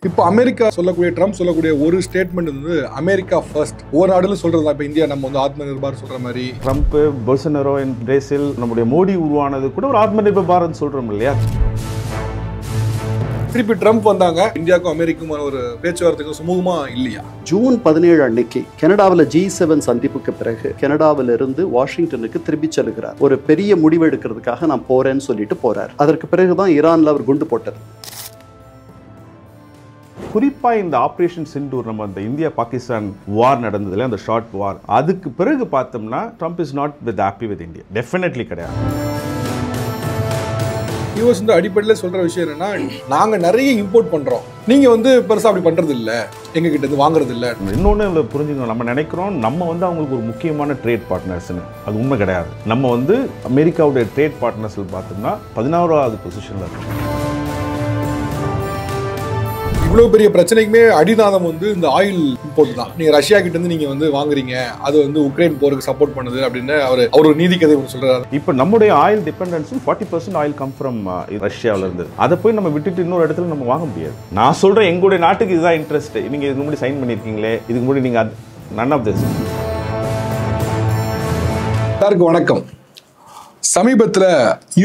இப்போ அமெரிக்கா சொல்லக்கூடிய ட்ரம்ப் சொல்லக்கூடிய ஒரு ஸ்டேட்மெண்ட் வந்து அமெரிக்கா ஃபர்ஸ்ட். ஒவ்வொரு நாடுகளும் சொல்றது இப்போ இந்தியா நம்ம வந்து ஆத்ம நிர்பார் சொல்ற மாதிரி, ட்ரம்ப் பொல்சனரோ பிரேசில் நம்முடைய மோடி உருவானது கூட ஒரு ஆத்ம நிர்பர் பாரத் சொல்றோம் இல்லையா. திருப்பி ட்ரம்ப் வந்தாங்க, இந்தியாவுக்கும் அமெரிக்கும் ஒரு பேச்சுவார்த்தைக்கும் சுமூகமா இல்லையா? ஜூன் 17 அன்னைக்கு கனடாவில் G7 சந்திப்புக்கு பிறகு கனடாவிலிருந்து வாஷிங்டனுக்கு திரும்பி செல்கிறார். ஒரு பெரிய முடிவு எடுக்கிறதுக்காக நான் போறேன்னு சொல்லிட்டு போறார். அதற்கு பிறகுதான் ஈரான்ல அவர் குண்டு போட்டார். குறிப்பா இந்த ஆபரேஷன் சிந்தூர், நம்ம அந்த இந்தியா பாகிஸ்தான் வார் நடந்ததுல அந்த ஷார்ட் வார், அதுக்கு பிறகு பார்த்தோம்னா Trump is not with happy with India. Definitely கிடையாது. யூஎஸ் வந்து அடிப்படையில் சொல்ற விஷயம் என்னன்னா, நாங்க நிறைய இம்போர்ட் பண்றோம், நீங்க வந்து பெருசா அப்படி பண்றது இல்ல, எங்க கிட்ட இருந்து வாங்குறது இல்ல. இன்னொன்னு புரிஞ்சுக்கணும், நம்ம நினைக்கிறோம் நம்ம வந்து அவங்களுக்கு ஒரு முக்கியமான ட்ரேட் பார்ட்னர்ஸ்னு. அது உண்மை கிடையாது. நம்ம வந்து அமெரிக்காவுடைய ட்ரேட் பார்ட்னர்ஸ் பார்த்தோம்னா 11வது பொசிஷன்ல இருக்கும். இவ்வளவு பெரிய பிரச்சனைக்குமே அடிநாதம் வந்து இந்த ஆயில் இம்போர்ட் தான். நீங்க ரஷ்யா கிட்ட இருந்து நீங்க வந்து வாங்குறீங்க, அது வந்து உக்ரைன் போருக்கு சப்போர்ட் பண்ணுது அப்படின்னு அவர் ஒரு நீதி கதை சொல்றாரு. இப்போ நம்முடைய oil dependence 40% oil come from ரஷ்யாவில இருந்து. அதை போய் நம்ம விட்டுட்டு இன்னொரு இடத்துல நம்ம வாங்க முடியாது. நான் சொல்றேன், எங்களுடைய நாட்டுக்கு இதுதான் இன்ட்ரெஸ்ட். நீங்க இதுக்கு முன்னாடி சைன் பண்ணிருக்கீங்களே, இதுக்கு முன்னாடி நீங்க நன் ஆஃப் திஸ். எல்லாருக்கும் வணக்கம். சமீபத்தில்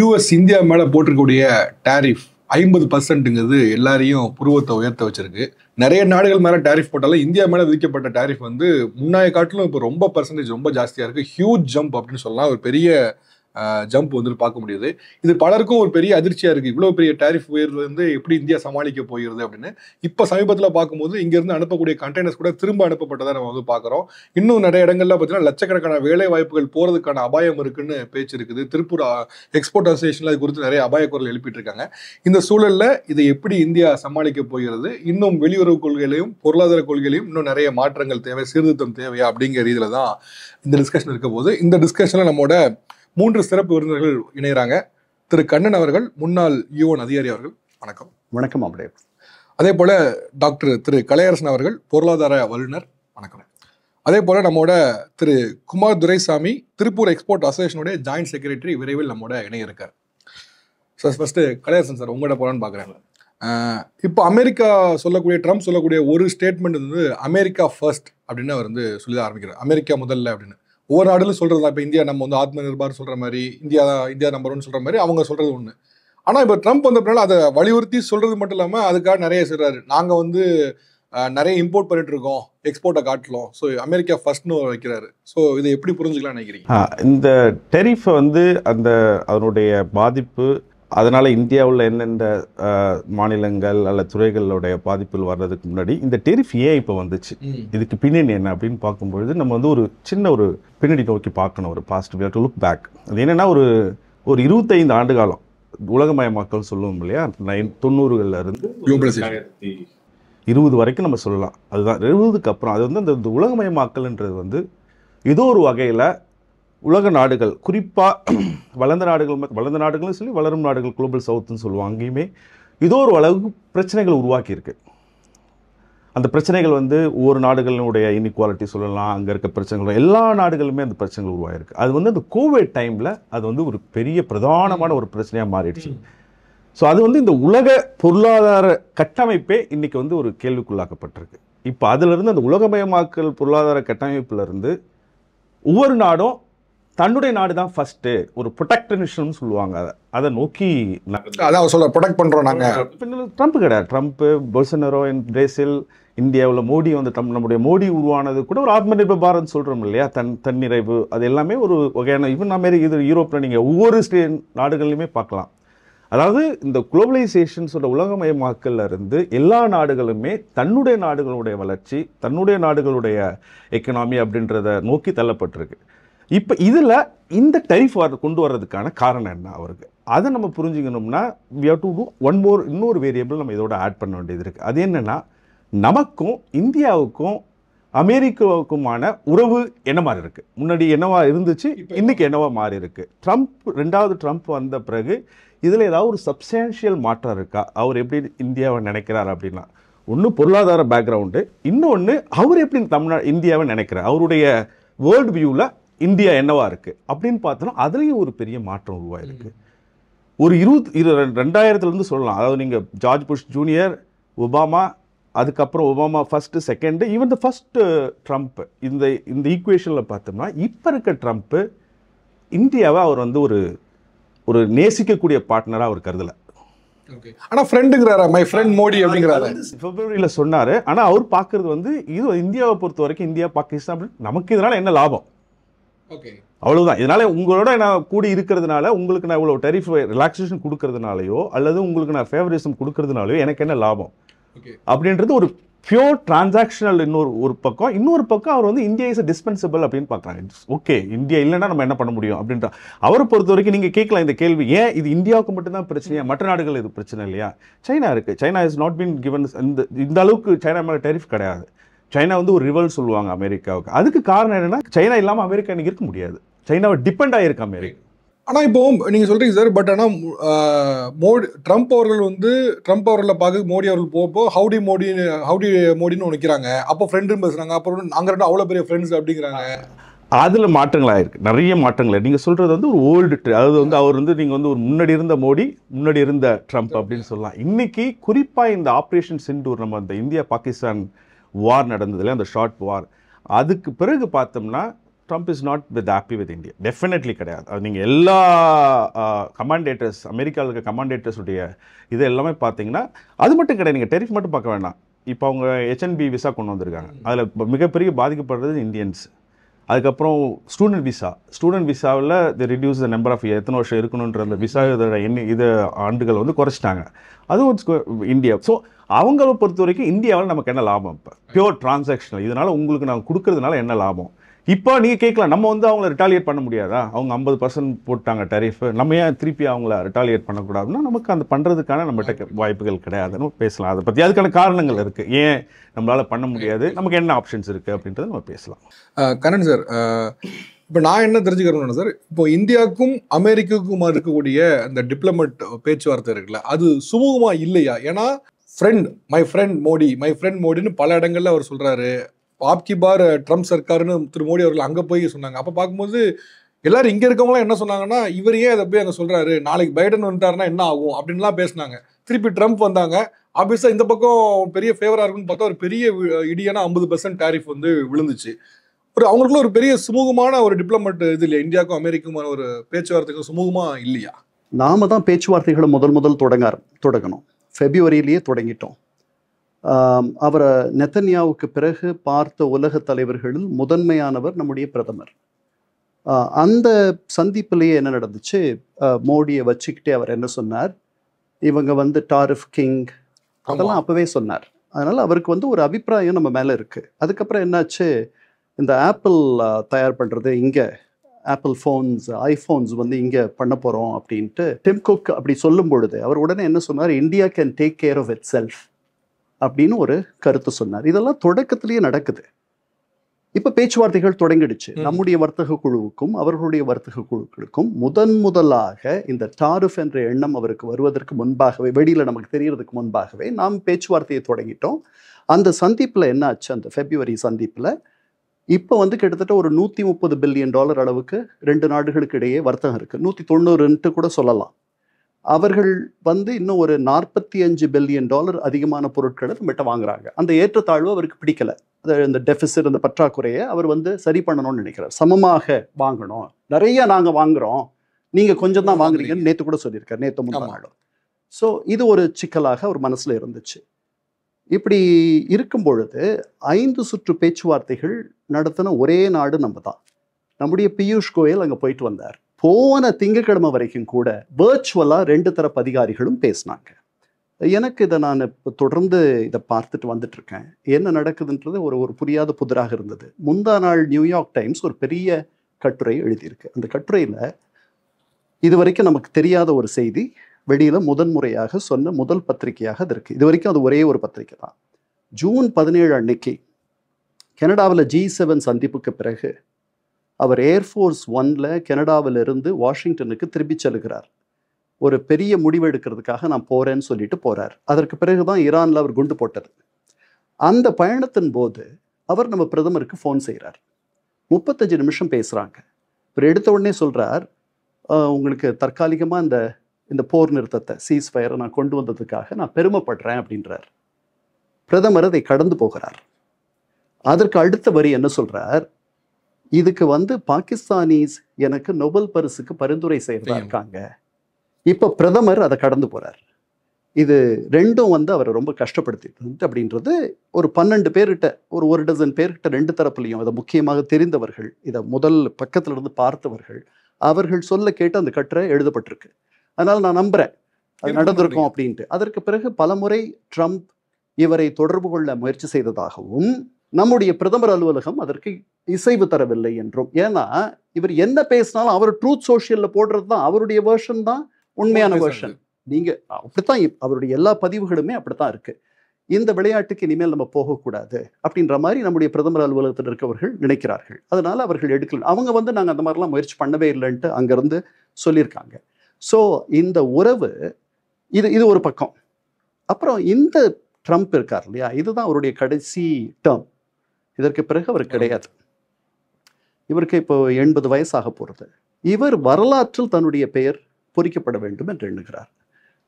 யூஎஸ் இந்தியா மேல போட்டிருக்கக்கூடிய டாரிஃப் 50%ங்கிறது எல்லாரையும் புருவத்தை உயர்த்த வச்சிருக்கு. நிறைய நாடுகள் மேலே டாரிஃப் போட்டாலும் இந்தியா மேலே விதிக்கப்பட்ட டாரிஃப் வந்து முன்னாய காட்டிலும் இப்போ ரொம்ப பர்சன்டேஜ் ரொம்ப ஜாஸ்தியாக இருக்குது. ஹியூஜ் ஜம்ப் அப்படின்னு சொல்லலாம். ஒரு பெரிய ஜம்ப் வந்து பார்க்க முடியுது. இது பலருக்கும் ஒரு பெரிய அதிர்ச்சியாக இருக்குது. இவ்வளோ பெரிய டாரிஃப் உயர்வு வந்து எப்படி இந்தியா சமாளிக்க போகிறது அப்படின்னு. இப்போ சமீபத்தில் பார்க்கும்போது இங்கேருந்து அனுப்பக்கூடிய கண்டெய்னர்ஸ் கூட திரும்ப அனுப்பப்பட்டதை நம்ம வந்து பார்க்குறோம். இன்னும் நிறைய இடங்கள்ல பார்த்தீங்கன்னா லட்சக்கணக்கான வேலை வாய்ப்புகள் போகிறதுக்கான அபாயம் இருக்குன்னு பேச்சு இருக்குது. திருப்பூர் எக்ஸ்போர்ட் அசோசியேஷனில் அது குறித்து நிறைய அபாய குரல் எழுப்பிட்டு இருக்காங்க. இந்த சூழலில் இதை எப்படி இந்தியா சமாளிக்க போகிறது, இன்னும் வெளியுறவு கொள்கையிலையும் பொருளாதார கொள்கையிலையும் இன்னும் நிறைய மாற்றங்கள் தேவை, சீர்திருத்தம் தேவையா அப்படிங்கிற ரீதியில் தான் இந்த டிஸ்கஷன் இருக்க போது. இந்த டிஸ்கஷனில் நம்மோட 3 சிறப்பு விருந்தினர்கள் இணைகிறாங்க. திரு கண்ணன் அவர்கள், முன்னாள் யூஎன் அதிகாரி அவர்கள், வணக்கம். வணக்கம். அப்படியே அதே போல டாக்டர் திரு கலையரசன் அவர்கள், பொருளாதார வல்லுநர், வணக்கம். அதே போல நம்மோட திரு குமார் துரைசாமி, திருப்பூர் எக்ஸ்போர்ட் அசோசியேஷனுடைய ஜாயிண்ட் செக்ரட்டரி, விரைவில் நம்மோட இணைய இருக்கார். சார், ஃபர்ஸ்ட் கலையரசன் சார், உங்களோட போலான்னு பார்க்குறேன். இப்போ அமெரிக்கா சொல்லக்கூடிய ட்ரம்ப் சொல்லக்கூடிய ஒரு ஸ்டேட்மெண்ட் வந்து அமெரிக்கா ஃபர்ஸ்ட் அப்படின்னு அவர் வந்து சொல்லி ஆரம்பிக்கிறார். அமெரிக்கா முதல்ல அப்படின்னு ஒவ்வொரு நாடுகளும் சொல்றது தான். இப்போ இந்தியா நம்ம வந்து ஆத்ம நிர்பார் சொல்ற மாதிரி, இந்தியா நம்பர் 1 சொல்ற மாதிரி அவங்க சொல்றது ஒன்று. ஆனால் இப்போ ட்ரம்ப் வந்தப்பனால அதை வலியுறுத்தி சொல்றது மட்டும் இல்லாமல் அதுக்காக நிறைய சொல்றாரு. நாங்கள் வந்து நிறைய இம்போர்ட் பண்ணிட்டு இருக்கோம், எக்ஸ்போர்ட்டை காட்டலாம், ஸோ அமெரிக்கா ஃபர்ஸ்ட்னு வைக்கிறாரு. ஸோ இதை எப்படி புரிஞ்சுக்கலாம் நினைக்கிறீங்க? இந்த டெரிஃபை வந்து அதனுடைய பாதிப்பு, அதனால இந்தியாவில் என்னென்ன மாநிலங்கள் அல்ல துறைகளுடைய பாதிப்புகள் வர்றதுக்கு முன்னாடி இந்த டெரிஃப் ஏன் இப்போ வந்துச்சு, இதுக்கு பின்னணி என்ன அப்படின்னு பார்க்கும்பொழுது நம்ம வந்து ஒரு சின்ன ஒரு பின்னணி நோக்கி பார்க்கணும். ஒரு past we have to look back. அது என்னன்னா, ஒரு 25 ஆண்டு காலம் உலகமயமாக்கல் சொல்லுவோம் இல்லையா, 90களில் இருந்து 2020 வரைக்கும் நம்ம சொல்லலாம். அதுதான் 20க்கு அப்புறம் அது வந்து அந்த உலகமயமாக்கல்ன்றது வந்து ஏதோ ஒரு வகையில் உலக நாடுகள், குறிப்பாக வளர்ந்த நாடுகளும் சொல்லி வளரும் நாடுகள், குளோபல் சவுத்துன்னு சொல்லுவாங்க, அங்கேயுமே ஏதோ ஒரு அளவுக்கு பிரச்சனைகள் உருவாக்கியிருக்கு. அந்த பிரச்சனைகள் வந்து ஒவ்வொரு நாடுகளினுடைய இன்இக்வாலிட்டி சொல்லலாம், அங்கே இருக்க பிரச்சனைகள், எல்லா நாடுகளுமே அந்த பிரச்சனைகள் உருவாகிருக்கு. அது வந்து அந்த கோவிட் டைமில் அது வந்து ஒரு பெரிய பிரதானமான ஒரு பிரச்சனையாக மாறிடுச்சு. ஸோ அது வந்து இந்த உலக பொருளாதார கட்டமைப்பே இன்றைக்கி வந்து ஒரு கேள்விக்குள்ளாக்கப்பட்டிருக்கு. இப்போ அதிலிருந்து அந்த உலகமயமாக்கல் பொருளாதார கட்டமைப்பிலிருந்து ஒவ்வொரு நாடும் தன்னுடைய நாடு தான் ஃபர்ஸ்ட்டு, ஒரு ப்ரொடெக்டனிசம்னு சொல்லுவாங்க, அதை நோக்கி அதான் சொல்ல ப்ரொடெக்ட் பண்ணுறோம் நாங்கள். ட்ரம்ப் கிடையாது. ட்ரம்ப், பொல்சனரோ பிரேசில், இந்தியாவில் மோடி வந்து நம்முடைய மோடி உருவானது கூட ஒரு ஆத்ம நிர்பர் பாரத் சொல்கிறோம் இல்லையா, தன்னிறைவு, அது எல்லாமே ஒரு வகையான ஈவன் இது யூரோப்பில் நீங்கள் ஒவ்வொரு நாடுகள்லையுமே பார்க்கலாம். அதாவது இந்த குளோபலைசேஷன் சொல்கிற உலகமயமாக்கல்ல இருந்து எல்லா நாடுகளுமே தன்னுடைய நாடுகளுடைய வளர்ச்சி, தன்னுடைய நாடுகளுடைய எக்கனாமி அப்படின்றத நோக்கி தள்ளப்பட்டிருக்கு. இப்போ இதில் இந்த டெரிஃப் கொண்டு வர்றதுக்கான காரணம் என்ன அவருக்கு, அதை நம்ம புரிஞ்சுக்கணும்னா we have to do இன்னொரு வேரியபிள் நம்ம இதோட ஆட் பண்ண வேண்டியது இருக்குது. அது என்னென்னா, நமக்கும் இந்தியாவுக்கும் அமெரிக்காவுக்குமான உறவு என்ன மாதிரி இருக்குது, முன்னாடி என்னவா இருந்துச்சு, இன்றைக்கி என்னவா மாறி இருக்கு. ரெண்டாவது ட்ரம்ப் வந்த பிறகு இதில் ஏதாவது ஒரு சப்ஸ்டான்ஷியல் மாற்றம் இருக்கா, அவர் எப்படி இந்தியாவை நினைக்கிறார் அப்படின்னா, ஒன்று பொருளாதார பேக்ரவுண்டு, இன்னொன்று அவர் எப்படி இந்தியாவை நினைக்கிறார், அவருடைய வேர்ல்டு வியூவில் இந்தியா என்னவா இருக்குது அப்படின்னு பார்த்தோன்னா அதுலேயும் ஒரு பெரிய மாற்றம் உருவாயிருக்கு. ஒரு 2000 சொல்லலாம். அதாவது நீங்கள் ஜார்ஜ் புஷ் ஜூனியர், ஒபாமா, அதுக்கப்புறம் Obama first second even the first Trump இந்த இந்த ஈக்குவேஷனில் பார்த்தோம்னா இப்போ இருக்க ட்ரம்ப்பு இந்தியாவை அவர் வந்து ஒரு நேசிக்கக்கூடிய பார்ட்னராக அவர் கருதலை. ஆனா ஃப்ரெண்டுங்கிறாரா, மை ஃப்ரெண்ட் மோடி அப்படிங்கிறாரு. பிப்ரவரியில் சொன்னார். ஆனால் அவர் பார்க்குறது வந்து இது இந்தியாவை பொறுத்த வரைக்கும் இந்தியா பாகிஸ்தான் நமக்கு இதனால் என்ன லாபம், அவ்வளவுதான். இதனால உங்களோட நான் கூடி இருக்கிறதுனால உங்களுக்கு நான் இவ்வளோ டெரிஃப் ரிலாக்ஸேஷன் கொடுக்கறதுனாலயோ அல்லது உங்களுக்கு நான் ஃபேவரிசம் கொடுக்கறதுனாலயோ எனக்கு என்ன லாபம் அப்படின்றது ஒரு பியூர் டிரான்சாக்ஷனல் இன்னொரு பக்கம். இன்னொரு பக்கம் அவர் வந்து இந்தியா இஸ் டிஸ்பென்சபிள் அப்படின்னு பார்க்குறாங்க. ஓகே, இந்தியா இல்லைன்னா நம்ம என்ன பண்ண முடியும் அப்படின்ற அவரை பொறுத்த வரைக்கும் நீங்கள் கேட்கலாம் இந்த கேள்வி, ஏன் இது இந்தியாவுக்கு மட்டும்தான் பிரச்சனையா, மற்ற நாடுகள் இது பிரச்சனை இல்லையா? சைனா இருக்குது, China is not been given இந்த அளவுக்கு சைனா மேலே டெரிஃப் கிடையாது. சைனா வந்து ஒரு ரிவல் சொல்லுவாங்க அமெரிக்காவுக்கு. அதுக்கு காரணம் என்னன்னா சைனா இல்லாமல் அமெரிக்கா இன்னைக்கு இருக்க முடியாது. சைனாவை டிபெண்ட் ஆகிருக்கு அமெரிக்கா. ஆனால் இப்போ நீங்கள் சொல்கிறீங்க சார், பட் ஆனால் ட்ரம்ப் அவர்களை பார்க்க மோடி அவர்கள் போப்போ ஹவுடி மோடின்னு ஒன்று நிற்கிறாங்க. அப்போ ஃப்ரெண்டுன்னு பேசுகிறாங்க, அப்புறம் அங்கே ரெண்டு அவ்வளோ பெரிய ஃப்ரெண்ட்ஸ் அப்படிங்கிறாங்க. அதில் மாற்றங்களாக இருக்குது, நிறைய மாற்றங்கள். நீங்கள் சொல்கிறது வந்து ஒரு ஓல்டு, அதாவது வந்து அவர் வந்து நீங்கள் வந்து ஒரு முன்னாடி இருந்த மோடி, முன்னாடி இருந்த ட்ரம்ப் அப்படின்னு சொல்லலாம். இன்னைக்கு குறிப்பாக இந்த ஆப்ரேஷன் சிந்தூர், நம்ம இந்த இந்தியா பாகிஸ்தான் வார் நடந்ததில்ல, அந்த ஷார்ட் வார், அதுக்கு பிறகு பார்த்தோம்னா Trump is not happy with India. Definitely கிடையாது. அது நீங்கள் எல்லா கமாண்டேட்டர்ஸ், அமெரிக்காவில் இருக்க கமாண்டேட்டர்ஸுடைய இது எல்லாமே பார்த்தீங்கன்னா அது மட்டும் கிடையாது. நீங்கள் டெரிஃப் மட்டும் பார்க்க வேண்டாம். இப்போ அவங்க H-1B விசா கொண்டு வந்திருக்காங்க. அதில் மிகப்பெரிய பாதிக்கப்படுறது இந்தியன்ஸ். அதுக்கப்புறம் ஸ்டூடெண்ட் விசாவில் ரிடியூஸ் த நம்பர் ஆஃப் எத்தனை வருஷம் இருக்கணுன்ற அந்த விசா இது ஆண்டுகள் வந்து குறைச்சிட்டாங்க. அதுவும் இந்தியா. ஸோ அவங்கள பொறுத்த வரைக்கும் இந்தியாவில் நமக்கு என்ன லாபம்? இப்போ பியூர் டிரான்சாக்ஷனல், இதனால் உங்களுக்கு நாங்கள் கொடுக்கறதுனால என்ன லாபம்? இப்போ நீங்கள் கேட்கலாம், நம்ம வந்து அவங்கள ரிட்டாலியேட் பண்ண முடியாதா? அவங்க 50% போட்டாங்க டெரிஃப், நம்ம ஏன் திருப்பி அவங்கள ரிட்டாலியேட் பண்ணக்கூடாதுன்னா நமக்கு அந்த பண்ணுறதுக்கான நம்மகிட்ட வாய்ப்புகள் கிடையாதுன்னு பேசலாம். அதை பற்றி அதுக்கான காரணங்கள் இருக்குது, ஏன் நம்மளால் பண்ண முடியாது, நமக்கு என்ன ஆப்ஷன்ஸ் இருக்குது அப்படின்றத நம்ம பேசலாம். கரண் சார், இப்போ நான் என்ன தெரிஞ்சுக்கிறேன்னா சார், இப்போ இந்தியாவுக்கும் அமெரிக்காவுக்கும் இருக்கக்கூடிய அந்த டிப்ளமேட் பேச்சுவார்த்தை இருக்குல்ல, அது சுமூகமாக இல்லையா? ஏன்னா மை ஃப்ரெண்ட் மோடின்னு பல இடங்கள்ல அவர் சொல்கிறாரு. ஆப்கி பார் ட்ரம்ப் சர்க்காருன்னு திரு மோடி அவர்கள் அங்கே போய் சொன்னாங்க. அப்போ பார்க்கும்போது எல்லாரும் இங்கே இருக்கவங்களாம் என்ன சொன்னாங்கன்னா, இவர் ஏன் அதை போய் அங்கே சொல்கிறாரு, நாளைக்கு பைடன் வந்துட்டாருன்னா என்ன ஆகும் அப்படின்லாம் பேசினாங்க. திருப்பி ட்ரம்ப் வந்தாங்க. ஆப்வியஸாக இந்த பக்கம் பெரிய ஃபேவராக இருக்குன்னு பார்த்தா ஒரு பெரிய இடியான 50% டேரிஃப் வந்து விழுந்துச்சு. அவங்களுக்குள்ள ஒரு பெரிய சுமூகமான ஒரு டிப்ளமேட் இது இல்லையா? இந்தியாவுக்கும் அமெரிக்காவுமான ஒரு பேச்சுவார்த்தைக்கும் சுமூகமாக இல்லையா? நாம தான் பேச்சுவார்த்தைகளை முதல் தொடங்கணும். ஃபெப்ரவரியிலேயே தொடங்கிட்டோம். அவரை நெத்தன்யாவுக்கு பிறகு பார்த்த உலக தலைவர்களில் முதன்மையானவர் நம்முடைய பிரதமர். அந்த சந்திப்பிலேயே என்ன நடந்துச்சு, மோடியை வச்சுக்கிட்டே அவர் என்ன சொன்னார், இவங்க வந்து டாரிஃப் கிங் அதெல்லாம் அப்பவே சொன்னார். அதனால அவருக்கு வந்து ஒரு அபிப்பிராயம் நம்ம மேலே இருக்கு. அதுக்கப்புறம் என்னாச்சு, இந்த ஆப்பிள் தயார் பண்ணுறது இங்கே, ஆப்பிள் ஐஃபோன்ஸ் வந்து இங்கே பண்ண போகிறோம் அப்படின்ட்டு டிம் குக் அப்படி சொல்லும் பொழுது அவர் உடனே என்ன சொன்னார், India can take care of itself அப்படின்னு ஒரு கருத்து சொன்னார். இதெல்லாம் தொடக்கத்திலேயே நடக்குது. இப்ப பேச்சுவார்த்தைகள் தொடங்கிடுச்சு. நம்முடைய வர்த்தக குழுவுக்கும் அவர்களுடைய வர்த்தக குழுக்களுக்கும் முதலாக இந்த டாரிஃப் என்ற எண்ணம் அவருக்கு வருவதற்கு முன்பாகவே, வெளியில நமக்கு தெரியறதுக்கு முன்பாகவே நாம் பேச்சுவார்த்தையை தொடங்கிட்டோம். அந்த சந்திப்புல என்ன ஆச்சு, அந்த பிப்ரவரி சந்திப்புல இப்போ வந்து கிட்டத்தட்ட ஒரு $130 பில்லியன் அளவுக்கு 2 நாடுகளுக்கு இடையே வர்த்தகம் இருக்கு. 190 கூட சொல்லலாம். அவர்கள் வந்து இன்னும் ஒரு $45 பில்லியன் அதிகமான பொருட்களை நம்மகிட்ட வாங்குறாங்க. அந்த ஏற்றத்தாழ்வு அவருக்கு பிடிக்கல. இந்த டெபிசிட், அந்த பற்றாக்குறையை அவர் வந்து சரி பண்ணணும்னு நினைக்கிறார். சமமாக வாங்கணும், நிறைய நாங்கள் வாங்குறோம், நீங்க கொஞ்சம் தான் வாங்குறீங்கன்னு நேற்று கூட சொல்லியிருக்காரு, நேற்று முன்னாலும். ஸோ இது ஒரு சிக்கலாக அவர் மனசுல இருந்துச்சு. இப்படி இருக்கும் பொழுது 5 சுற்று பேச்சுவார்த்தைகள் நடத்தின ஒரே நாடு நம்ம தான். நம்முடைய பியூஷ் கோயல் அங்கே போயிட்டு வந்தார். போன திங்கட்கிழமை வரைக்கும் கூட வேர்ச்சுவலாக 2 தரப்பு அதிகாரிகளும் பேசினாங்க. எனக்கு இதை நான் இப்போ தொடர்ந்து இதை பார்த்துட்டு வந்துட்டு இருக்கேன். என்ன நடக்குதுன்றது ஒரு புரியாத புதிராக இருந்தது. முந்தா நாள் நியூயார்க் டைம்ஸ் ஒரு பெரிய கட்டுரை எழுதியிருக்கு. அந்த கட்டுரையில் இது வரைக்கும் நமக்கு தெரியாத ஒரு செய்தி வெளியில முதன்முறையாக சொன்ன முதல் பத்திரிகையாக அது இருக்கு. இது வரைக்கும் அது ஒரே ஒரு பத்திரிகை தான். ஜூன் 17 அன்னைக்கு கனடாவில் G7 சந்திப்புக்கு பிறகு அவர் ஏர்ஃபோர்ஸ் 1ல கனடாவிலிருந்து வாஷிங்டனுக்கு திரும்பி செல்கிறார். ஒரு பெரிய முடிவு எடுக்கிறதுக்காக நான் போறேன்னு சொல்லிட்டு போறார். அதற்கு பிறகுதான் ஈரான்ல அவர் குண்டு போட்டது. அந்த பயணத்தின் போது அவர் நம்ம பிரதமருக்கு ஃபோன் செய்கிறார். 35 நிமிஷம் பேசுறாங்க. அவர் எடுத்த உடனே சொல்றார், உங்களுக்கு தற்காலிகமா இந்த போர் நிறுத்தத்தை, சீஸ் ஃபயரை நான் கொண்டு வந்ததுக்காக நான் பெருமைப்படுறேன் அப்படின்றார். பிரதமர் அதை கடந்து போகிறார். அதற்கு அடுத்த வரி என்ன சொல்றார், இதுக்கு பாகிஸ்தானீஸ் எனக்கு நோபல் பரிசுக்கு பரிந்துரை செய்யறதா இருக்காங்க. இப்ப பிரதமர் அதை கடந்து போறார். இது ரெண்டும் அவரை ரொம்ப கஷ்டப்படுத்திட்டு அப்படின்றது ஒரு 12 பேர்கிட்ட ஒரு டசன் பேர்கிட்ட ரெண்டு தரப்புலையும் அதை முக்கியமாக தெரிந்தவர்கள், இதை முதல் பக்கத்துல இருந்து பார்த்தவர்கள், அவர்கள் சொல்ல கேட்டு அந்த கட்டுரை எழுதப்பட்டிருக்கு. அதனால நான் நம்புறேன் அது நடந்திருக்கும் அப்படின்ட்டு. அதற்கு பிறகு பலமுறை ட்ரம்ப் இவரை தொடர்பு கொள்ள முயற்சி செய்ததாகவும் நம்முடைய பிரதமர் அலுவலகம் அதற்கு இசைவு தரவில்லை என்றும். ஏன்னா இவர் என்ன பேசினாலும் அவர் ட்ரூத் சோஷியல்ல போடுறது தான் அவருடைய வேர்ஷன் தான் உண்மையான வேர்ஷன். நீங்க அப்படித்தான் அவருடைய எல்லா பதிவுகளுமே அப்படித்தான் இருக்கு. இந்த விளையாட்டுக்கு இனிமேல் நம்ம போகக்கூடாது அப்படின்ற மாதிரி நம்முடைய பிரதமர் அலுவலகத்தில் இருக்கவர்கள் நினைக்கிறார்கள். அதனால அவர்கள் எடுக்கல. அவங்க நாங்கள் அந்த மாதிரிலாம் முயற்சி பண்ணவே இல்லைன்ட்டு அங்கிருந்து சொல்லியிருக்காங்க. ஸோ இந்த உறவு இது ஒரு பக்கம். அப்புறம் இந்த ட்ரம்ப் இருக்கார் இல்லையா, இதுதான் அவருடைய கடைசி டேர்ம். இதற்கு பிறகு அவர் கிடையாது. இவருக்கு இப்போ 80 வயசாக போகிறது. இவர் வரலாற்றில் தன்னுடைய பெயர் பொறிக்கப்பட வேண்டும் என்று எண்ணுகிறார்.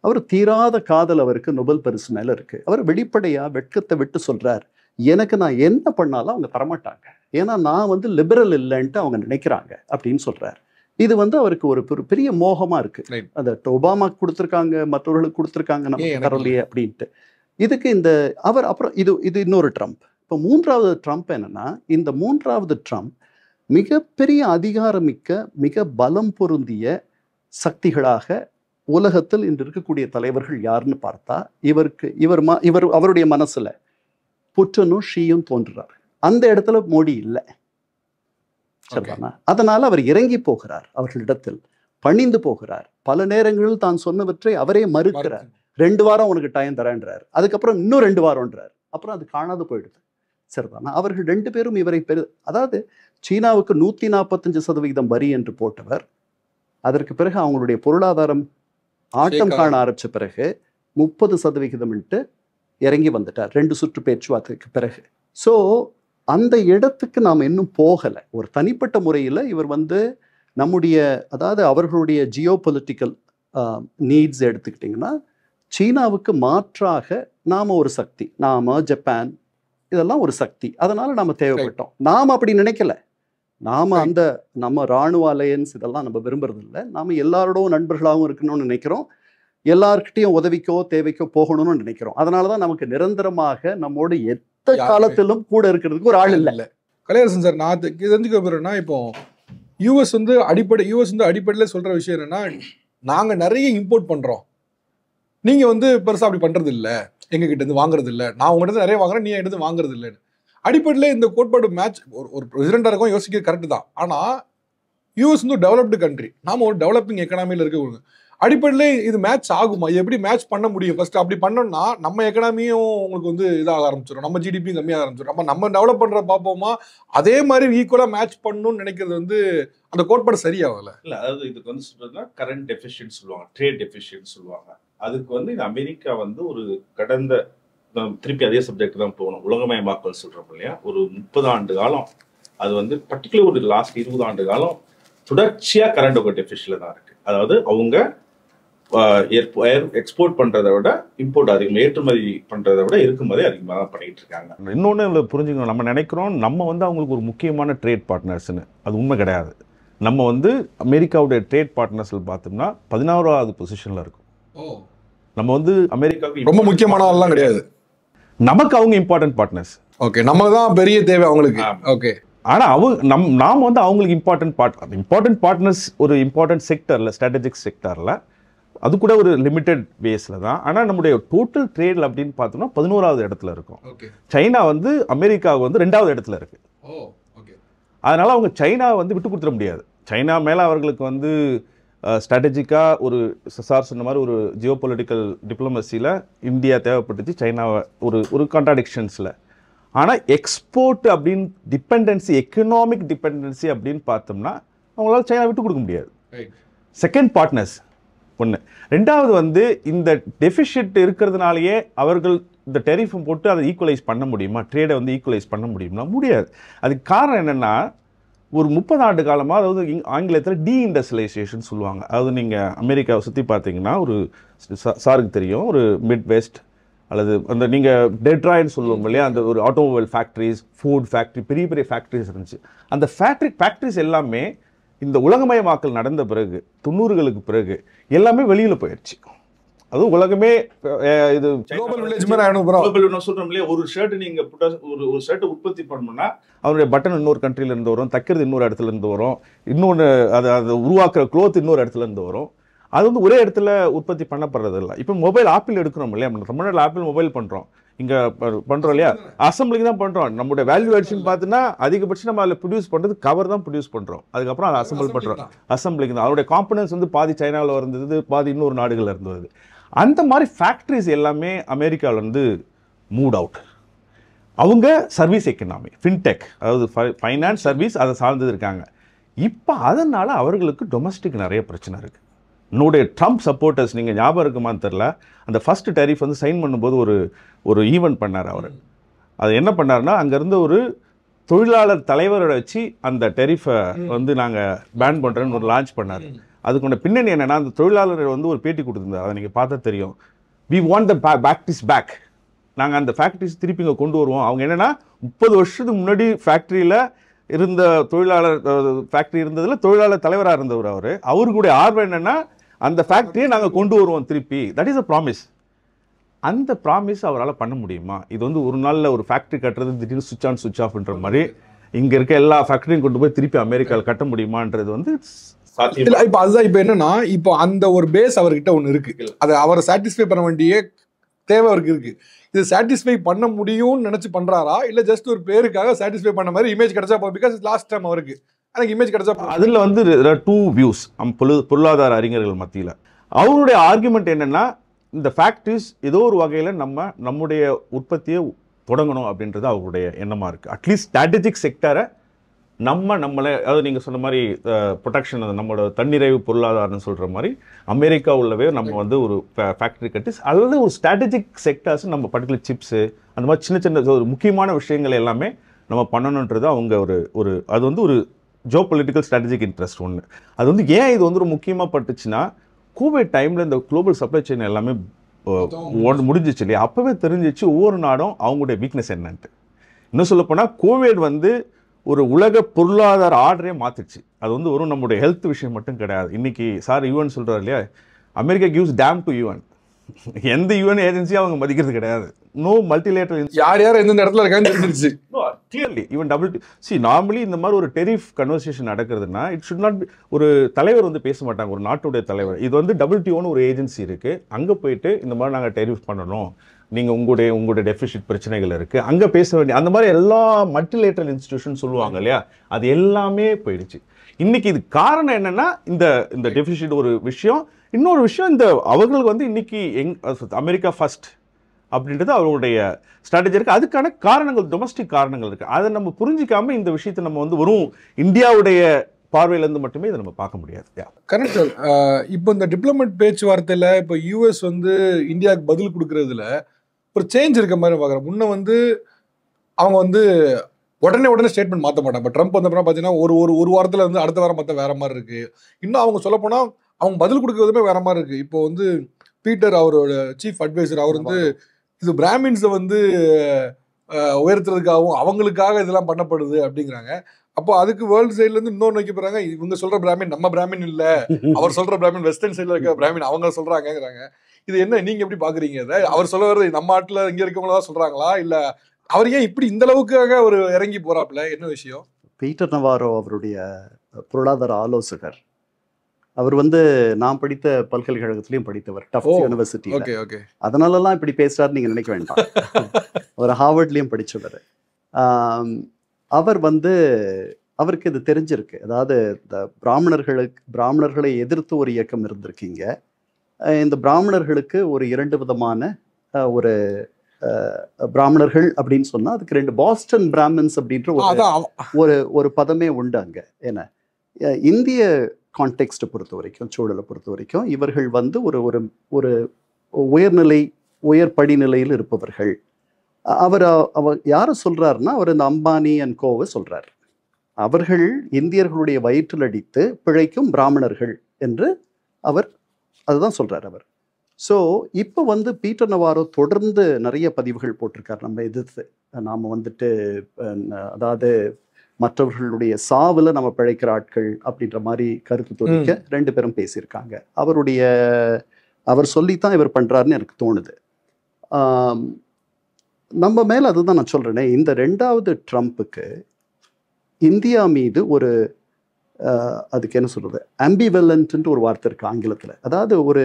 அவர் தீராத காதல் அவருக்கு நோபல் பரிசு மேல இருக்கு. அவர் வெளிப்படையா வெட்கத்தை விட்டு சொல்றார், எனக்கு நான் என்ன பண்ணாலும் அவங்க தரமாட்டாங்க, ஏன்னா நான் லிபரல் இல்லைன்ட்டு அவங்க நினைக்கிறாங்க அப்படின்னு சொல்றார். இது அவருக்கு ஒரு பெரிய மோகமா இருக்கு. அந்த ஒபாமா கொடுத்துருக்காங்க, மற்றவர்களுக்கு கொடுத்துருக்காங்க, நம்ம தரலையே அப்படின்ட்டு. இதுக்கு அவர் அப்புறம் இது இன்னொரு ட்ரம்ப். இப்போ மூன்றாவது ட்ரம்ப் என்னன்னா, இந்த மூன்றாவது ட்ரம்ப் மிகப்பெரிய அதிகாரமிக்க மிக பலம் பொருந்திய சக்திகளாக உலகத்தில் இன்று இருக்கக்கூடிய தலைவர்கள் யாருன்னு பார்த்தா அவருடைய மனசுல புட்டனும் ஷீயும் தோன்றுறார். அந்த இடத்துல மோடி இல்லை. சரிதானா? அதனால அவர் இறங்கி போகிறார், அவர்களிடத்தில் பணிந்து போகிறார். பல நேரங்களில் தான் சொன்னவற்றை அவரே மறுக்கிறார். 2 வாரம் உனக்கு டைம் தரேன்றார், அதுக்கப்புறம் இன்னும் 2 வாரம்ன்றார். அப்புறம் அது காணாது போயிடுது. சரிதானா? அவர்கள் 2 பேரும் இவரை அதாவது சீனாவுக்கு 145% வரி என்று போட்டவர், அதற்கு பிறகு அவங்களுடைய பொருளாதாரம் ஆட்டம் காண ஆரம்பிச்ச பிறகு 30% இறங்கி வந்துட்டார் 2 சுற்று பேச்சுவார்த்தைக்கு பிறகு. ஸோ அந்த இடத்துக்கு நாம் இன்னும் போகலை. ஒரு தனிப்பட்ட முறையில் இவர் நம்முடைய அதாவது அவர்களுடைய ஜியோ பொலிட்டிக்கல் நீட்ஸ் எடுத்துக்கிட்டிங்கன்னா, சீனாவுக்கு மாற்றாக நாம் ஒரு சக்தி, நாம ஜப்பான் இதெல்லாம் ஒரு சக்தி, அதனால நாம் தேவைப்பட்டோம். நாம் அப்படி நினைக்கல. நாம் நம்ம இராணுவ அலையன்ஸ் இதெல்லாம் நம்ம விரும்புறது இல்லை. நாம் எல்லாரோடும் நண்பர்களாகவும் இருக்கணும்னு நினைக்கிறோம், எல்லார்கிட்டையும் உதவிக்கோ தேவைக்கோ போகணும்னு நினைக்கிறோம். அதனால தான் நமக்கு நிரந்தரமாக நம்மோடு எந்த காலத்திலும் கூட இருக்கிறதுக்கு ஒரு ஆள் இல்லை. கலையரசன் சார், நான் தெரிஞ்சுக்க போறேன்னா, இப்போ யூஎஸ் அடிப்படையில் சொல்ற விஷயம் என்னன்னா, நாங்க நிறைய இம்போர்ட் பண்றோம், நீங்க பெருசா அப்படி பண்றது இல்ல, எங்க கிட்ட இருந்து வாங்குறது இல்ல, நான் உங்ககிட்ட நிறைய வாங்குறேன், நீ எடுத்து வாங்குறது இல்லைன்னு. அடிப்படையில் இந்த கோட்பாடு மேட்ச் ஒரு பிரசிடென்டா இருக்கும் யோசிக்கிறது கரெக்ட் தான். ஆனா யூஎஸ் டெவலப்டு கண்ட்ரி, நாம ஒரு டெவலப்பிங் எக்கனாமியில இருக்க அடிப்படையில் இது மேட்ச் ஆகுமா? எப்படி மேட்ச் பண்ண முடியும்? ஃபர்ஸ்ட் அப்படி பண்ணோம்னா நம்ம எக்கனாமியும் உங்களுக்கு இதாக ஆரம்பிச்சிடும், நம்ம ஜிடிபியும் கம்மியாக ஆரம்பிச்சிடும். நம்ம டெவலப் பண்ற பார்ப்போமா, அதே மாதிரி ஈக்குவலா மேட்ச் பண்ணணும்னு நினைக்கிறது அந்த கோட்பாடு சரியாகல. இல்லை, அதாவது இதுக்கு சொல்றதுன்னா கரண்ட் டெஃபிஷியன்ட் சொல்லுவாங்க, ட்ரேட் டெஃபிஷியன்ட் சொல்லுவாங்க. அதுக்கு இந்த அமெரிக்கா ஒரு கடந்த திருப்பி அதே சப்ஜெக்ட் தான் போகணும், உலகமயமாக்கல் சொல்றோம் இல்லையா, ஒரு 30 ஆண்டு காலம் அது பர்டிகுலர் ஒரு லாஸ்ட் 20 ஆண்டு காலம் தொடர்ச்சியா கரண்ட் டெஃபிஷியன்ட்ல தான் இருக்கு. அதாவது அவங்க எக்ஸ்போர்ட் பண்றதை விட இம்போர்ட் அதிகம், ஏற்றுமதி பண்றதை விட இறக்குமதி அதிகமாக தான் பண்ணிட்டு இருக்காங்க. இன்னொன்று புரிஞ்சுக்கணும், நம்ம நினைக்கிறோம் நம்ம அவங்களுக்கு ஒரு முக்கியமான ட்ரேட் பார்ட்னர்ஸ்னு. அது உண்மை கிடையாது. நம்ம அமெரிக்காவுடைய ட்ரேட் பார்ட்னர்ஸ் பார்த்தோம்னா 11வது பொசிஷன்ல இருக்கும். நம்ம அமெரிக்காவுக்கு ரொம்ப முக்கியமானவெல்லாம் கிடையாது, நமக்கு அவங்க இம்பார்ட்டன்ட் பார்ட்னர்ஸ். ஓகே, நம்ம தான் பெரிய தேவை அவங்களுக்கு. ஓகே, ஆனா நாம அவங்களுக்கு இம்பார்ட்டன்ட் பார்ட்னர்ஸ் ஒரு இம்பார்ட்டன்ட் செக்டர்ல, ஸ்ட்ராட்டஜிக் செக்டர்ல, அது கூட ஒரு லிமிட்டெட் பேஸ்ல தான். ஆனா நம்முடைய டோட்டல் ட்ரேட்ல அப்படின்னு பார்த்தோம்னா 11வது இடத்துல இருக்கும். சைனா அமெரிக்காவுக்கு 2வது இடத்துல இருக்கு. அதனால அவங்க சைனா விட்டு கொடுத்துட முடியாது. சைனா மேல அவர்களுக்கு ஸ்ட்ராட்டஜிக்கா ஒரு சார் சொன்ன மாதிரி ஒரு ஜியோ பொலிட்டிக்கல் டிப்ளமசியில் இந்தியா தேவைப்பட்டுச்சு, சைனாவை ஒரு கான்ட்ராடிக்ஷன்ஸில். ஆனால் எக்ஸ்போர்ட் அப்படின்னு டிபெண்டன்சி, எக்கனாமிக் டிபெண்டன்சி அப்படின்னு பார்த்தோம்னா அவங்களால சைனா விட்டு கொடுக்க முடியாது. செகண்ட் பார்ட்னர்ஸ் ஒன்று. ரெண்டாவது இந்த டெஃபிஷிட் இருக்கிறதுனாலேயே அவர்கள் இந்த டெரிஃபும் போட்டு அதை ஈக்குவலைஸ் பண்ண முடியுமா, ட்ரேடை ஈக்குவலைஸ் பண்ண முடியும்னா முடியாது. அதுக்கு காரணம் என்னென்னா, ஒரு 30 ஆண்டு காலமாக, அதாவது ஆங்கிலத்தில் டீஇண்டஸ்ட்ரியலைசேஷன் சொல்லுவாங்க. அதாவது நீங்கள் அமெரிக்காவை சுற்றி பார்த்தீங்கன்னா, ஒரு சாருக்கு தெரியும், ஒரு மிட் வெஸ்ட் அல்லது அந்த நீங்கள் டெட்ராய்ட்னு சொல்லுவோம் இல்லையா, அந்த ஒரு ஆட்டோமொபைல் ஃபேக்ட்ரிஸ், ஃபுட் ஃபேக்ட்ரி, பெரிய பெரிய ஃபேக்ட்ரிஸ் இருந்துச்சு. அந்த ஃபேக்ட்ரிஸ் எல்லாமே இந்த உலகமயமாக்கல் நடந்த பிறகு 90களுக்கு பிறகு எல்லாமே வெளியில் போயிடுச்சு. அதுவும் உலகமே இது குளோபல் வில்லேஜ் மாதிரி அனுப்புகிறோம் சொல்கிறோம் இல்லையா. ஒரு ஷர்ட் நீங்கள் ஒரு ஷர்ட்டை உற்பத்தி பண்ணணும்னா அவருடைய பட்டன் இன்னொரு கண்ட்ரில இருந்து வரும், தைக்கிறது இன்னொரு இடத்துல இருந்து வரும், இன்னொன்று அதை உருவாக்குற க்ளோத் இன்னொரு இடத்துல இருந்து வரும். அது வந்து ஒரே இடத்துல உற்பத்தி பண்ணப்படுறது இல்லை. இப்போ மொபைல் ஆப்பிள் எடுக்கிறோம் இல்லையா, நம்ம தமிழ்நாட்டில் ஆப்பிள் மொபைல் பண்ணுறோம், இங்கே பண்ணுறோம் இல்லையா, அசம்பிளிங் தான் பண்ணுறோம். நம்மளுடைய வேல்யூ அடிஷன் பார்த்தீங்கன்னா அதிகபட்சம் நம்ம அதில் ப்ரொடியூஸ் பண்ணுறது கவர் தான் ப்ரொடியூஸ் பண்ணுறோம், அதுக்கப்புறம் அதை அசம்பிள் பண்ணுறோம். அசம்பிளிங் தான். அதோடைய காம்பனன்ஸ் வந்து பாதி சைனாவில் இருந்தது, பாதி இன்னொரு நாடுகளில் இருந்தது. அந்த மாதிரி ஃபேக்ட்ரிஸ் எல்லாமே அமெரிக்காவில் வந்து மூட் அவுட். அவங்க சர்வீஸ் எக்கனாமி, ஃபின்டெக், அதாவது ஃபைனான்ஸ் சர்வீஸ் அதை சார்ந்தது இருக்காங்க. இப்போ அதனால் அவர்களுக்கு டொமஸ்டிக் நிறைய பிரச்சனை இருக்குது. என்னுடைய ட்ரம்ப் சப்போர்ட்டர்ஸ், நீங்கள் ஞாபகம் இருக்குமான்னு தெரில, அந்த ஃபர்ஸ்ட் டெரிஃப் வந்து சைன் பண்ணும்போது ஒரு ஈவெண்ட் பண்ணார் அவர். அது என்ன பண்ணார்னா, அங்கேருந்து ஒரு தொழிலாளர் தலைவரோட வச்சு அந்த டெரிஃபை வந்து நாங்கள் பேன் பண்ணுறேன்னு ஒரு லான்ச் பண்ணார். அதுக்குள்ள பின்னணி என்னென்னா, அந்த தொழிலாளர் வந்து ஒரு பேட்டி கொடுத்துருந்தார், அதை நீங்கள் பார்த்தா தெரியும். We want the factories back, நாங்கள் அந்த ஃபேக்ட்ரிஸ் திருப்பி இங்கே கொண்டு வருவோம். அவங்க என்னென்னா 30 வருஷத்துக்கு முன்னாடி ஃபேக்ட்ரியில் இருந்த தொழிலாளர், ஃபேக்ட்ரி இருந்ததில் தொழிலாளர் தலைவராக இருந்தவர் அவருக்குடைய ஆர்வம் என்னென்னா, அந்த ஃபேக்ட்ரியை நாங்கள் கொண்டு வருவோம் திருப்பி. That is a promise. அந்த ப்ராமிஸ் அவரால் பண்ண முடியுமா? இது வந்து ஒரு நாளில் ஒரு ஃபேக்ட்ரி கட்டுறது திடீர்னு சுவிட்ச் ஆன் சுவிட்ச் ஆஃப்ன்ற மாதிரி இங்கே இருக்க எல்லா ஃபேக்ட்ரியும் கொண்டு போய் திருப்பி அமெரிக்காவில் கட்ட முடியுமான்றது வந்து இல்ல. இப்போ அதுதான் இப்போ என்னன்னா, இப்போ அந்த ஒரு பேஸ் அவர்கிட்ட ஒன்று இருக்கு, அதை அவரை சாட்டிஸ்ஃபை பண்ண வேண்டிய தேவை அவருக்கு இருக்கு. இது சாட்டிஸ்ஃபை பண்ண முடியும்னு நினைச்சு பண்றாரா, இல்ல ஜஸ்ட் ஒரு பேருக்காக சாட்டிஸ்ஃபை பண்ண மாதிரி இமேஜ் கிடைச்சா போதும், பிகாஸ் லாஸ்ட் டைம் அவருக்கு எனக்கு இமேஜ் கிடைச்சா போதும். அதில் வந்து டூ வியூஸ் பொருளாதார அறிஞர்கள் மத்தியில். அவருடைய ஆர்குமெண்ட் என்னன்னா, இந்த ஃபேக்ட்ரிஸ் ஏதோ ஒரு வகையில் நம்முடைய உற்பத்தியை தொடங்கணும் அப்படின்றது அவருடைய எண்ணமாக இருக்குது. அட்லீஸ்ட் ஸ்ட்ராட்டஜிக் செக்டரை நம்மளே, அதாவது நீங்கள் சொன்ன மாதிரி ப்ரொடெக்ஷன், நம்மளோட தன்னிறைவு பொருளாதாரம்னு சொல்கிற மாதிரி அமெரிக்கா உள்ளவே நம்ம வந்து ஒரு ஃபேக்ட்ரி கட்டி, அல்லது ஒரு ஸ்ட்ராட்டஜிக் செக்டர்ஸ், நம்ம பர்டிகுலர் சிப்ஸு, அந்த மாதிரி சின்ன சின்ன ஒரு முக்கியமான விஷயங்கள் எல்லாமே நம்ம பண்ணணுன்றது அவங்க ஒரு அது வந்து ஒரு ஜோ பொலிட்டிக்கல் ஸ்ட்ராட்டஜிக் இன்ட்ரெஸ்ட் ஒன்று. அது வந்து ஏன் இது வந்து ஒரு முக்கியமாக பட்டுச்சுன்னா, கோவிட் டைமில் இந்த குளோபல் சப்ளை செயின் எல்லாமே முடிஞ்சிச்சு இல்லையா, அப்போவே தெரிஞ்சிச்சு ஒவ்வொரு நாடும் அவங்களுடைய வீக்னஸ் என்னன்ட்டு. இன்னும் சொல்லப்போனால் கோவிட் வந்து ஒரு உலக பொருளாதார ஆர்டரே மாற்றிடுச்சு. அது வந்து ஒரு நம்முடைய ஹெல்த் விஷயம் மட்டும் கிடையாது. இன்றைக்கி சார் யூஎன் சொல்கிறார் இல்லையா, America gives them to UN. எந்த யூஎன் ஏஜென்சியும் அவங்க மதிக்கிறது கிடையாது. நோ மல்டிலேட்டரல், யார் எந்தெந்த இடத்துல இருக்கான்னு தெரிஞ்சிருச்சு கிளியர்லி. ஈவன் நார்மலி இந்த மாதிரி ஒரு டெரிஃப் கன்வர்சேஷன் நடக்கிறதுனா இட் ஷுட் நாட் ஒரு தலைவர் வந்து பேச மாட்டாங்க, ஒரு நாட்டுடைய தலைவர். இது வந்து WTOன்னு ஒரு ஏஜென்சி இருக்குது, அங்கே போயிட்டு இந்த மாதிரி நாங்கள் டெரிஃப் பண்ணணும், நீங்கள் உங்களுடைய டெஃபிசிட் பிரச்சனைகள் இருக்குது, அங்கே பேச வேண்டிய அந்த மாதிரி எல்லா மல்டிலேட்டரல் இன்ஸ்டிடியூஷன் சொல்லுவாங்க இல்லையா, அது எல்லாமே போயிடுச்சு. இன்னைக்கு இது காரணம் என்னன்னா, இந்த டெஃபிசிட் ஒரு விஷயம். இன்னொரு விஷயம், இந்த அவர்களுக்கு வந்து இன்னைக்கு அமெரிக்கா ஃபர்ஸ்ட் அப்படின்றது அவருடைய ஸ்ட்ராட்டஜி இருக்குது. அதுக்கான காரணங்கள், டொமஸ்டிக் காரணங்கள் இருக்குது. அதை நம்ம புரிஞ்சிக்காம இந்த விஷயத்தை நம்ம வந்து வெறும் இந்தியாவுடைய பார்வையிலேருந்து மட்டுமே இதை நம்ம பார்க்க முடியாது. Correct sir. இப்போ இந்த டிப்ளமேட் பேச்சுவார்த்தையில் இப்போ யூஎஸ் வந்து இந்தியாவுக்கு பதில் கொடுக்கறதுல ஒரு சேஞ்ச் இருக்க மாதிரி பார்க்குறேன். முன்ன வந்து அவங்க வந்து உடனே ஸ்டேட்மெண்ட் மாற்ற மாட்டாங்க. இப்போ ட்ரம்ப் வந்தப்பறம் பார்த்தீங்கன்னா ஒரு வாரத்தில் வந்து அடுத்த வாரம் பார்த்தா வேற மாதிரி இருக்குது. இன்னும் அவங்க சொல்லப்போனால் அவங்க பதில் கொடுக்கறதுமே வேற மாதிரி இருக்குது. இப்போ வந்து பீட்டர், அவரோட சீஃப் அட்வைசர், அவர் வந்து இது பிராமின்ஸை வந்து உயர்த்துறதுக்காகவும் அவங்களுக்காக இதெல்லாம் பண்ணப்படுது அப்படிங்கிறாங்க. அப்போ அதுக்கு வேர்ல்டு சைட்ல இருந்து இன்னொன்று வைக்க போறாங்க, இவங்க சொல்ற பிராமின் நம்ம பிராமின் இல்ல, அவர் சொல்ற பிராமின் வெஸ்டர்ன் சைட்ல இருக்க பிராமின் அவங்க சொல்றாங்கிறாங்க. இது என்ன, நீங்க எப்படி பாக்குறீங்க? இதை அவர் சொல்ல வர்றது நம்ம நாட்டுல இங்க இருக்கவங்களா சொல்றாங்களா, இல்ல அவர் ஏன் இப்படி இந்த அளவுக்காக ஒரு இறங்கி போறாப்ல, என்ன விஷயம்? பீட்டர் நவாரோ அவருடைய பொருளாதார ஆலோசகர், அவர் வந்து நான் படித்த பல்கலைக்கழகத்திலையும் படித்தவர், டஃப்ட் யூனிவர்சிட்டி. அதனாலலாம் இப்படி பேசுறாரு நீங்க நினைக்க வேண்டாம். அவர் ஹார்வர்ட்லயும் படிச்சவர். அவர் வந்து அவருக்கு இது தெரிஞ்சிருக்கு. அதாவது இந்த பிராமணர்களை எதிர்த்து ஒரு இயக்கம் இருந்திருக்கீங்க. இந்த பிராமணர்களுக்கு ஒரு 2 விதமான ஒரு பிராமணர்கள் அப்படின்னு சொன்னா அதுக்கு 2 பாஸ்டன் பிராமின்ஸ் அப்படின்ற ஒரு பதமே உண்டு அங்க. ஏன்னா இந்திய கான்டெக்ஸ்ட்டை பொறுத்த வரைக்கும், சூழலை பொறுத்த வரைக்கும் இவர்கள் வந்து ஒரு உயர் படிநிலையில் இருப்பவர்கள். அவர் யாரை சொல்றாருன்னா, அவர் இந்த அம்பானி அண்ட் கோவை சொல்றார். அவர்கள் இந்தியர்களுடைய வயிற்றில் அடித்து பிழைக்கும் பிராமணர்கள் என்று அவர் அதுதான் சொல்றார் அவர். ஸோ இப்போ வந்து பீட்டர் நவாரோ தொடர்ந்து நிறைய பதிவுகள் போட்டிருக்கார் நம்ம எதிர்த்து. நாம் வந்துட்டு அதாவது மற்றவர்களுடைய சாவில் நம்ம பிழைக்கிற ஆட்கள் அப்படின்ற மாதிரி கருத்து தெரிவிக்க 2 பேரும் பேசியிருக்காங்க. அவர் சொல்லித்தான் இவர் பண்ணுறாருன்னு எனக்கு தோணுது. நம்ம மேலே அதுதான் நான் சொல்கிறேனே, இந்த 2வது ட்ரம்ப்புக்கு இந்தியா மீது ஒரு அதுக்கு என்ன சொல்கிறது, ஆம்பிவலன்ட்ன்ட்டு ஒரு வார்த்தை இருக்குது ஆங்கிலத்தில். அதாவது ஒரு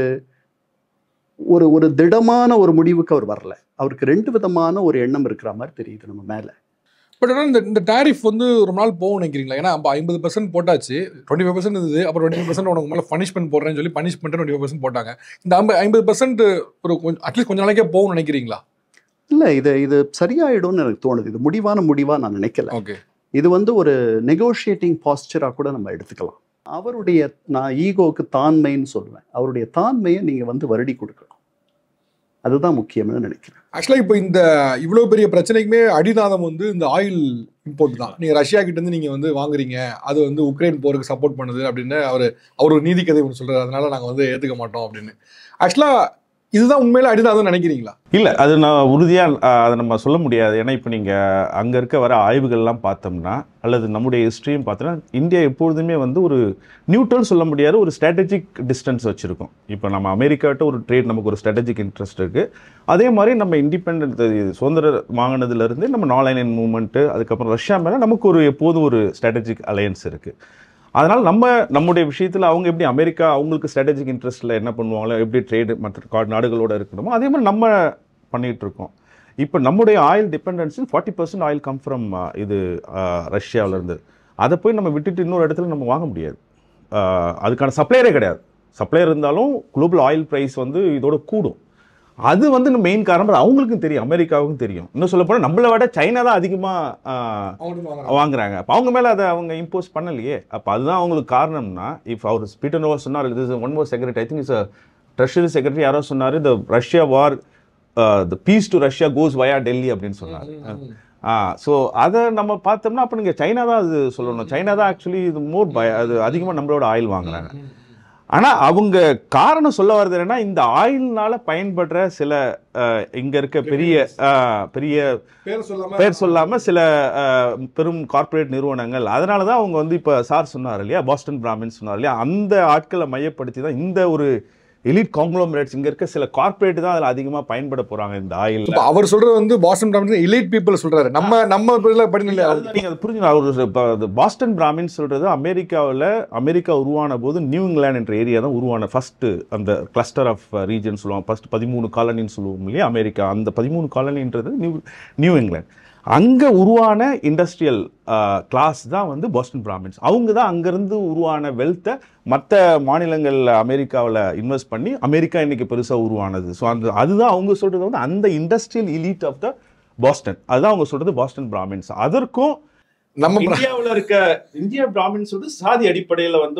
ஒரு ஒரு திடமான ஒரு முடிவுக்கு அவர் வரல. அவருக்கு 2 விதமான ஒரு எண்ணம் இருக்கிற மாதிரி தெரியுது நம்ம மேலே. பட் ஆனால் இந்த டேரிஃப் வந்து ரொம்ப நாள் போகும் நினைக்கிறீங்களா? ஏன்னா அப்போ 50% போட்டாச்சு, 25% இருந்தது, அப்புறம் 25% உனக்கு மேலே பனிஷ்மெண்ட் போடுறேன்னு சொல்லி பனிஷ்மெண்ட்டு 25% போட்டாங்க. இந்த 50% ஒரு கொஞ்சம் அட்லீஸ்ட் கொஞ்சம் நாளைக்கே போகும்னு நினைக்கிறீங்களா? இல்லை, இது சரியாயிடும்னு எனக்கு தோணுது. இது முடிவாக நான் நினைக்கல. ஓகே, இது வந்து ஒரு நெகோஷியேட்டிங் பாஸ்டராக கூட நம்ம எடுத்துக்கலாம். அவருடைய, நான் ஈகோவுக்கு தாண்மைன்னு சொல்லுவேன், அவருடைய தாண்மையை நீங்கள் வந்து வருடி கொடுக்கணும். அதுதான் முக்கியம்னு நினைக்கிறேன். ஆக்சுவலாக இப்போ இந்த இவ்வளோ பெரிய பிரச்சனைக்குமே அடிநாதம் வந்து இந்த ஆயில் இம்போர்ட் தான். நீங்கள் ரஷ்யா கிட்டேருந்து நீங்கள் வந்து வாங்குறீங்க, அது வந்து உக்ரைன் போருக்கு சப்போர்ட் பண்ணுது அப்படின்னு அவர் ஒரு நீதி கதை ஒன்று சொல்கிறார். அதனால நாங்கள் வந்து ஏற்றுக்க மாட்டோம் அப்படின்னு. ஆக்சுவலாக இதுதான் உண்மையில அடிநாதம் நினைக்கிறீங்களா? இல்லை, அது நான் உறுதியாக அதை நம்ம சொல்ல முடியாது. ஏன்னா இப்போ நீங்கள் அங்கே இருக்க வர ஆய்வுகள்லாம் பார்த்தோம்னா, அல்லது நம்முடைய ஹிஸ்ட்ரியும் பார்த்தோன்னா, இந்தியா எப்பொழுதுமே வந்து ஒரு நியூட்ரல் சொல்ல முடியாத ஒரு ஸ்ட்ராட்டஜிக் டிஸ்டன்ஸ் வச்சுருக்கோம். இப்போ நம்ம அமெரிக்காட்ட ஒரு ட்ரேட், நமக்கு ஒரு ஸ்ட்ராட்டஜிக் இன்ட்ரெஸ்ட் இருக்குது. அதே மாதிரி நம்ம இண்டிபெண்ட் சுதந்திரம் வாங்கினதுலேருந்து நம்ம நான் அலைன் மூவ்மெண்ட்டு, அதுக்கப்புறம் ரஷ்யா மேலே நமக்கு ஒரு எப்போதும் ஒரு ஸ்ட்ராட்டஜிக் அலையன்ஸ் இருக்குது. அதனால் நம்முடைய விஷயத்தில் அவங்க எப்படி அமெரிக்கா அவங்களுக்கு ஸ்ட்ராட்டஜிக் இன்ட்ரெஸ்ட்டில் என்ன பண்ணுவாங்களோ, எப்படி ட்ரேடு மற்ற நாடுகளோடு இருக்கணுமோ அதே மாதிரி நம்ம பண்ணிகிட்டு இருக்கோம். இப்போ நம்முடைய oil dependency 40% oil come from இது ரஷ்யாவிலேருந்து. அதை போய் நம்ம விட்டுட்டு இன்னொரு இடத்துல நம்ம வாங்க முடியாது. அதுக்கான சப்ளையரே கிடையாது. சப்ளையர் இருந்தாலும் குளோபல் ஆயில் ப்ரைஸ் வந்து இதோட கூடும். அது வந்து மெயின் காரணம் அவங்களுக்கும் தெரியும், அமெரிக்காவுக்கும் தெரியும். இன்னும் சொல்ல போனால் நம்மளை விட சைனா தான் அதிகமாக வாங்குறாங்க. அப்போ அவங்க மேலே அதை அவங்க இம்போஸ் பண்ணலையே. அப்போ அதுதான் அவங்களுக்கு காரணம்னா, இஃப் அவர் பீட்டர் நவாரோ சொன்னார், இது one more secretary, I think is treasury secretary யாரோ சொன்னார், இந்த Russia war the peace to Russia goes via Delhi அப்படின்னு சொன்னார். ஸோ அதை நம்ம பார்த்தோம்னா அப்போ நீங்கள் சைனா தான் அது சொல்லணும். சைனா தான் ஆக்சுவலி இது அது அதிகமாக நம்மளோட ஆயில் வாங்குறாங்க. ஆனால் அவங்க காரணம் சொல்ல வர்றது என்னன்னா, இந்த ஆயில்னால பயன்படுற சில இங்கே இருக்க பெரிய பேர் சொல்லாமல் சில பெரும் கார்ப்பரேட் நிறுவனங்கள், அதனால தான் அவங்க வந்து இப்போ சார் சொன்னார் இல்லையா, பாஸ்டன் பிராமின்ஸ் சொன்னார் இல்லையா, அந்த ஆட்களை மையப்படுத்தி தான் இந்த ஒரு எலிட் காங்க்ளோமரேட்ஸ் இங்கே இருக்க சில கார்ப்பரேட் தான் அதில் அதிகமாக பயன்பட போகிறாங்க இந்த ஆயில். அவர் சொல்கிறது வந்து பாஸ்டன் பிராமின்ஸ் எலிட் பீப்புள் சொல்கிறாரு. நம்ம படிநிலை நீங்கள் அதை புரிஞ்சுக்கணும். அவர் பாஸ்டன் பிராமின்ஸ் சொல்கிறது அமெரிக்கா உருவான போது நியூ இங்கிலாந்து என்ற ஏரியா தான் உருவான ஃபஸ்ட்டு அந்த கிளஸ்டர் ஆஃப் ரீஜன் சொல்லுவாங்க. ஃபஸ்ட்டு 13 காலனின்னு சொல்லுவோம் இல்லையா அமெரிக்கா. அந்த 13 காலனின்றது நியூ இங்கிலாந்து. அங்கே உருவான இண்டஸ்ட்ரியல் கிளாஸ் தான் வந்து பாஸ்டன் பிராமின்ஸ். அவங்க தான் அங்கேருந்து உருவான வெல்த்தை மற்ற மாநிலங்களில் அமெரிக்காவில் இன்வெஸ்ட் பண்ணி அமெரிக்கா இன்னைக்கு பெருசாக உருவானது. ஸோ அதுதான் அவங்க சொல்கிறது வந்து அந்த industrial elite of the Boston. அதுதான் அவங்க சொல்கிறது பாஸ்டன் பிராமின்ஸ். அதற்கும் நம்ம இந்தியாவில் இருக்க இந்தியா பிராமின்ஸ் வந்து சாதி அடிப்படையில் வந்து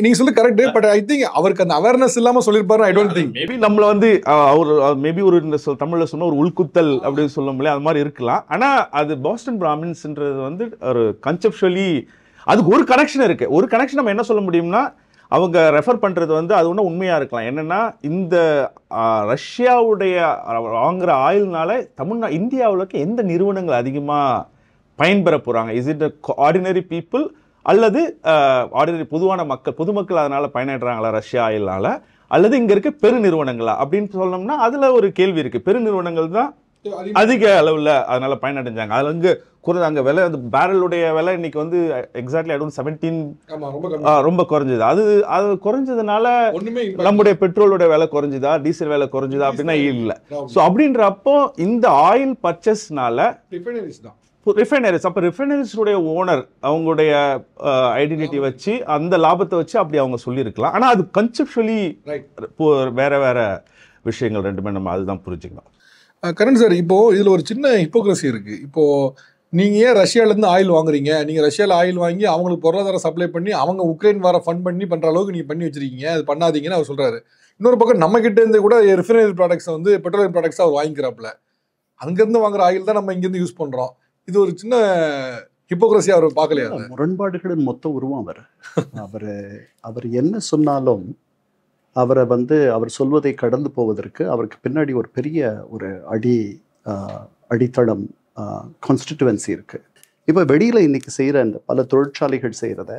நீங்க சொல்லி கரெக்ட். பட் ஐ திங்க் அவருக்கு அந்த அவேர்னஸ் இல்லாம சொல்லிருப்பாரு. ஐ டோன்ட் திங்க் மேபி நம்மள வந்து அவர் மேபி ஒரு தமிழ்ல சொன்ன ஒரு உள்குத்தல் அப்படின்னு சொல்ல முடியல, அது மாதிரி இருக்கலாம். ஆனா அது பாஸ்டன் பிராமின்ஸ்ன்றது வந்து ஒரு கன்செப்சுவலி அதுக்கு ஒரு கனெக்ஷன் இருக்கு. ஒரு கனெக்ஷன் நம்ம என்ன சொல்ல முடியும்னா, அவங்க ரெஃபர் பண்றது வந்து அது ஒன்றும் உண்மையா இருக்கலாம். என்னன்னா, இந்த ரஷ்யாவுடைய வாங்குற ஆயில்னால இந்தியாவுக்கு எந்த நிறுவனங்கள் அதிகமா பயன்பெற போகிறாங்க? இஸ் இட் ஆர்டினரி பீப்புள் அல்லது ஆர்டினரி பொதுமக்கள் அதனால் பயனடைறாங்களா ரஷ்யா ஆயில்னால, அல்லது இங்கே இருக்க பெரு நிறுவனங்களா அப்படின்னு சொன்னோம்னா அதில் ஒரு கேள்வி இருக்குது. பெரு நிறுவனங்கள் தான் அதிக அளவில் அதனால் பயனடைஞ்சாங்க. அதில் இங்கே அங்கே விலை, அந்த பேரலுடைய விலை இன்னைக்கு வந்து எக்ஸாக்ட்லி அரௌண்ட் 17 ரொம்ப குறைஞ்சது. அது குறைஞ்சதுனால நம்முடைய பெட்ரோலோட விலை குறைஞ்சுதா, டீசல் விலை குறைஞ்சுதா அப்படின்னா இல்லை. ஸோ அப்படின்றப்போ இந்த ஆயில் பர்ச்சேஸ்னால ரிஃபைனரிஸ், அப்போ ரிஃபைனரிஸுடைய ஓனர் அவங்களுடைய ஐடென்டிட்டி வச்சு அந்த லாபத்தை வச்சு அப்படி அவங்க சொல்லியிருக்கலாம். ஆனால் அது கன்செப்சுவலி வேற விஷயங்கள் ரெண்டுமே நம்ம அதுதான் புரிஞ்சுக்கணும். கரண் சார், இப்போ இதில் ஒரு சின்ன ஹிப்போக்ரஸி இருக்குது. இப்போது நீங்கள் ஏன் ரஷ்யாவிலேருந்து ஆயில் வாங்குறீங்க? நீங்கள் ரஷ்யாவில் ஆயில் வாங்கி அவங்களுக்கு பொருளாதாரம் சப்ளை பண்ணி அவங்க உக்ரைன் வார ஃபண்ட் பண்ணி பண்ணுற அளவுக்கு நீங்கள் பண்ணி வச்சிருக்கீங்க, அது பண்ணாதீங்கன்னு அவர் சொல்கிறாரு. இன்னொரு பக்கம் நம்ம கிட்ட இருந்து கூட ரிஃபைனரி ப்ராடக்ட்ஸை வந்து பெட்ரோலியம் ப்ராடக்ட்ஸை அவர் வாங்கிக்கிறாப்புல. அங்கேருந்து வாங்குற ஆயில் தான் நம்ம இங்கேருந்து யூஸ் பண்ணுறோம். இது ஒரு சின்ன ஹிப்போக்ரஸி அவர் பார்க்கலையா? முரண்பாடுகளின் மொத்த உருவம் அவர் என்ன சொன்னாலும் அவரை அவர் சொல்வதை கடந்து போவதற்கு அவருக்கு பின்னாடி ஒரு பெரிய ஒரு அடித்தளம் கான்ஸ்டிடுவன்சி இருக்குது. இப்போ வெளியில் இன்னைக்கு செய்கிற அந்த பல தொழிற்சாலைகள் செய்கிறத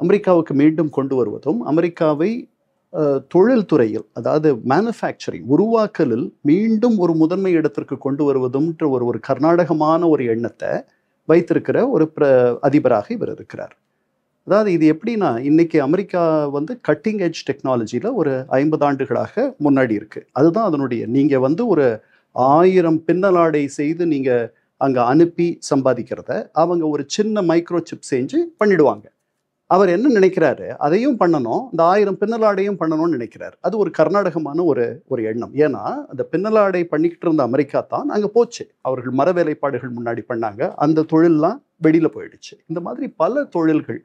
அமெரிக்காவுக்கு மீண்டும் கொண்டு வருவதும், அமெரிக்காவை தொழில்துறையில், அதாவது மேனுஃபேக்சரிங் உருவாக்கலில் மீண்டும் ஒரு முதன்மை இடத்திற்கு கொண்டு வருவதும்ன்ற ஒரு கர்நாடகமான ஒரு எண்ணத்தை வைத்திருக்கிற ஒரு அதிபராக இவர் இருக்கிறார். அதாவது இது எப்படின்னா, இன்னைக்கு அமெரிக்கா கட்டிங் எட்ஜ் டெக்னாலஜியில் ஒரு 50 ஆண்டுகளாக முன்னாடி இருக்குது. அதுதான் அதனுடைய, நீங்கள் ஒரு 1000 பின்னலாடை செய்து நீங்கள் அங்கே அனுப்பி சம்பாதிக்கிறத அவங்க ஒரு சின்ன மைக்ரோ சிப் செஞ்சு பண்ணிடுவாங்க. அவர் என்ன நினைக்கிறாரு, அதையும் பண்ணணும், இந்த 1000 பின்னலாடையும் பண்ணணும்னு நினைக்கிறார். அது ஒரு கர்நாடகமான ஒரு எண்ணம். ஏன்னா அந்த பின்னலாடை பண்ணிக்கிட்டு இருந்த அமெரிக்கா தான் அங்கே போச்சு. அவர்கள் மர வேலைப்பாடுகள் முன்னாடி பண்ணாங்க, அந்த தொழிலெலாம் வெளியில் போயிடுச்சு. இந்த மாதிரி பல தொழில்கள்,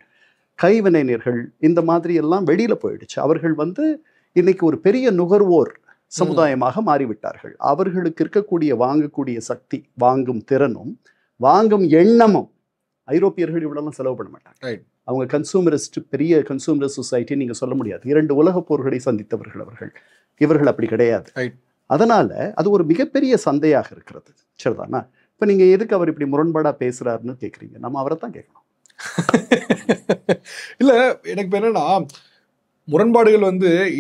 கைவினைஞர்கள், இந்த மாதிரி எல்லாம் வெளியில் போயிடுச்சு. அவர்கள் இன்னைக்கு ஒரு பெரிய நுகர்வோர் சமுதாயமாக மாறிவிட்டார்கள். அவர்களுக்கு இருக்கக்கூடிய வாங்கக்கூடிய சக்தி, வாங்கும் திறனும் வாங்கும் எண்ணமும் ஐரோப்பியர்கள் இவ்வளவு செலவு பண்ண மாட்டாங்க. அவங்க கன்சூமரிஸ்ட், பெரிய கன்சூமரிஸ்ட் சொசைட்டி நீங்க சொல்ல முடியாது. 2 உலக போர்களை சந்தித்தவர்கள் அவர்கள். இவர்கள் அப்படி கிடையாது. அதனால அது ஒரு மிகப்பெரிய சந்தையாக இருக்கிறது. சரிதானா? இப்ப நீங்க எதுக்கு அவர் இப்படி முரண்பாடா பேசுறாருன்னு கேக்குறீங்க. நம்ம அவரை தான் கேட்கணும். இல்ல, எனக்கு என்னன்னா, முரண்பாடுகள்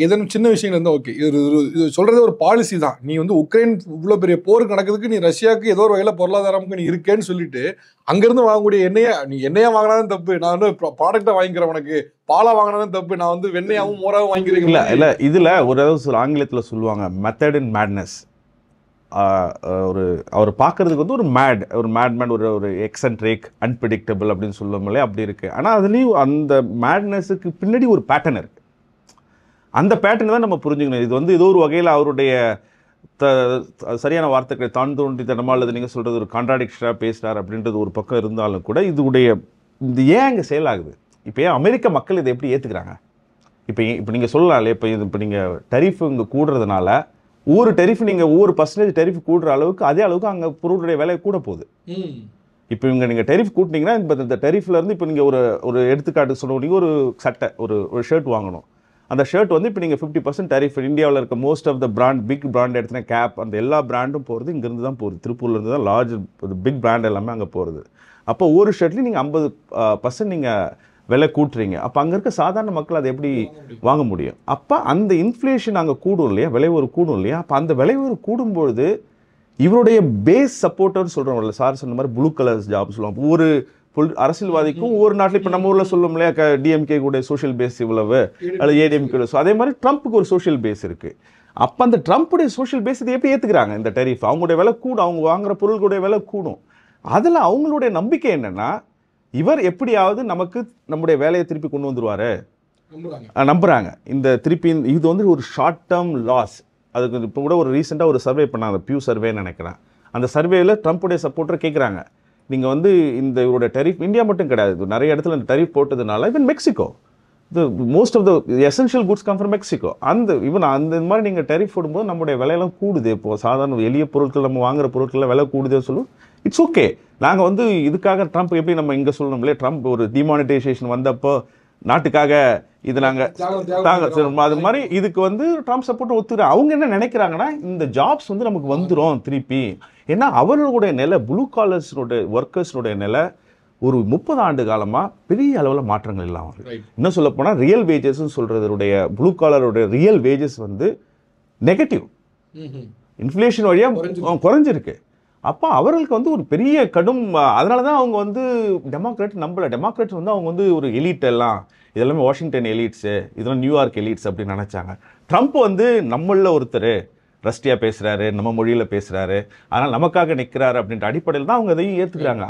ஏதேனும் சின்ன விஷயங்கள் இருந்தால் ஓகே, இது சொல்றது ஒரு பாலிசி தான். நீ உக்ரைன் இவ்வளோ பெரிய போருக்கு நடக்கிறதுக்கு நீ ரஷ்யாவுக்கு ஏதோ ஒரு வகையில் பொருளாதாரமுக்கு நீ இருக்கேன்னு சொல்லிட்டு அங்கேருந்து வாங்கக்கூடிய எண்ணெயை நீ எண்ணெயா வாங்கினாலும் தப்பு, நான் ப்ராடக்டை வாங்கிக்கிறேன், உனக்கு பாலா வாங்கினாலும் தப்பு, நான் வெண்ணையாவும் மோராவும் வாங்கிக்கிறேன். இல்லை இதில் ஒரு ஆங்கிலத்தில் சொல்லுவாங்க மெத்தட் இன் மேட்னஸ். அவர் பார்க்கறதுக்கு ஒரு மேட்மேன், ஒரு எக்ஸென்ட்ரிக், அன்பிரிடிக்டபிள் அப்படின்னு சொல்லுவோம்லே, அப்படி இருக்குது. ஆனால் அதுலேயும் அந்த மேட்னஸுக்கு பின்னாடி ஒரு பேட்டர்ன் இருக்குது. அந்த பேட்டர்ன் தான் நம்ம புரிஞ்சுக்கணும். இது ஏதோ ஒரு வகையில் அவருடைய சரியான வார்த்தைகளை தான் தோன்றித்தனமா அல்லது நீங்கள் சொல்கிறது ஒரு கான்ட்ராடிக்ஷனாக பேசுகிறார் அப்படின்றது ஒரு பக்கம் இருந்தாலும் கூட இது ஏன் அங்கே செயலாகுது? இப்போ ஏன் அமெரிக்க மக்கள் இதை எப்படி ஏற்றுக்கிறாங்க? இப்போ நீங்கள் சொல்லலாம் இல்லையா, இப்போ நீங்கள் டரிஃப் இங்கே கூடுறதுனால ஒவ்வொரு டரிஃப் நீங்கள் ஒவ்வொரு % டரிஃப் கூடுற அளவுக்கு அதே அளவுக்கு அங்கே பொருளுடைய விலை கூட போகுது. இப்போ நீங்கள் டரிஃப் கூட்டினீங்கன்னா இந்த டரிஃப்லேருந்து இப்போ நீங்கள் ஒரு எடுத்துக்காட்டு சொல்லுவோம், ஒரு சட்டை, ஒரு ஷர்ட் வாங்கணும். அந்த ஷர்ட் இப்போ நீங்கள் 50% டரிஃப், இந்தியாவில் இருக்க most of the brand, big brand எடுத்துனா கேப், அந்த எல்லா பிராண்டும் போகிறது இங்கேருந்து தான் போகுது. திருப்பூர்லேருந்து தான் லார்ஜ் பிக் பிராண்ட் எல்லாமே அங்கே போகிறது. அப்போ ஒரு ஷர்ட்லேயும் நீங்கள் 50% நீங்கள் விலை கூட்டுறீங்க. அப்போ அங்கே இருக்க சாதாரண மக்கள் அதை எப்படி வாங்க முடியும்? அப்போ அந்த இன்ஃப்ளேஷன் அங்கே கூடும் இல்லையா, விலை ஒரு கூடும் இல்லையா? அப்போ அந்த விலை ஒரு கூடும்பொழுது இவருடைய பேஸ் சப்போர்ட்டர்னு சொல்கிறோம்ல, சார் சொன்ன மாதிரி ப்ளூ கலர்ஸ் ஜாப் சொல்லுவாங்க. ஒரு அரசியல்வாதிக்கும் ஒவ்வொரு நாட்டில் இப்போ நம்ம ஊரில் சொல்லும் இல்லையா, டிஎம்கே கூட சோஷியல் பேஸ் இவ்வளவு, அல்லது ஏடிஎம்கே. ஸோ அதே மாதிரி ட்ரம்ப்புக்கு ஒரு சோஷியல் பேஸ் இருக்குது. அப்போ அந்த ட்ரம்ப்புடைய சோஷியல் பேஸ் இதை எப்படி ஏற்றுக்கிறாங்க? இந்த டரிஃப் அவங்களுடைய விலை கூடும், அவங்க வாங்குற பொருளுடைய விலை கூடும். அதில் அவங்களுடைய நம்பிக்கை என்னென்னா, இவர் எப்படியாவது நம்முடைய வேலையை திருப்பி கொண்டு வந்துருவாரு நம்புகிறாங்க. இந்த திருப்பி இது ஒரு ஷார்ட் டேர்ம் லாஸ். அதுக்கு இப்போ கூட ஒரு ரீசெண்டாக ஒரு சர்வே பண்ணாங்க, பியூ சர்வேன்னு நினைக்கிறேன். அந்த சர்வேயில் ட்ரம்ப்புடைய சப்போர்ட்டர் கேட்குறாங்க, நீங்கள் இந்த இவரோட டரிஃப் இந்தியா மட்டும் கிடையாது, நிறைய இடத்துல இந்த டரிஃப் போட்டதுனால even Mexico, most of the essential goods come from Mexico. அந்த மாதிரி நீங்கள் டரிஃப் போடும்போது நம்முடைய விலையெல்லாம் கூடுது. இப்போது சாதாரண எளிய பொருட்கள், நம்ம வாங்குற பொருட்களில் விலை கூடுதே சொல்லும். It's okay. நாங்கள் இதுக்காக ட்ரம்ப் எப்படி நம்ம இங்கே சொல்லணும் இல்லையா, ட்ரம்ப் ஒரு டிமானிட்டைசேஷன் வந்தப்போ நாட்டுக்காக இது நாங்கள் அது மாதிரி இதுக்கு ட்ரம்ப் சப்போர்ட் ஒத்துக்கிறேன். அவங்க என்ன நினைக்கிறாங்கன்னா, இந்த ஜாப்ஸ் நமக்கு வந்துடும் திருப்பி. ஏன்னா அவர்களுடைய நிலை, ப்ளூ காலர்ஸோட ஒர்க்கர்ஸோடைய நிலை ஒரு 30 ஆண்டு காலமாக பெரிய அளவில் மாற்றங்கள் இல்லாமல். இன்னும் சொல்ல போனால் ரியல் வேஜஸ்ன்னு சொல்கிறதுடைய ப்ளூ காலருடைய ரியல் வேஜஸ் நெகட்டிவ், இன்ஃப்ளேஷன் வழியாக குறைஞ்சிருக்கு. அப்போ அவர்களுக்கு ஒரு பெரிய கடும், அதனால தான் அவங்க டெமோக்ராட் நம்பலை. டெமோக்ராட்ஸ் அவங்க ஒரு எலீட், எல்லாம் இதெல்லாமே வாஷிங்டன் எலீட்ஸு, இதெல்லாம் நியூயார்க் எலீட்ஸ் அப்படின்னு நினச்சாங்க. ட்ரம்ப் நம்மளில் ஒருத்தர் ரஷ்டியாக பேசுகிறாரு, நம்ம மொழியில் பேசுகிறாரு, அதனால் நமக்காக நிற்கிறாரு அப்படின்ற அடிப்படையில் தான் அவங்க அதையும் ஏற்றுக்கிறாங்க.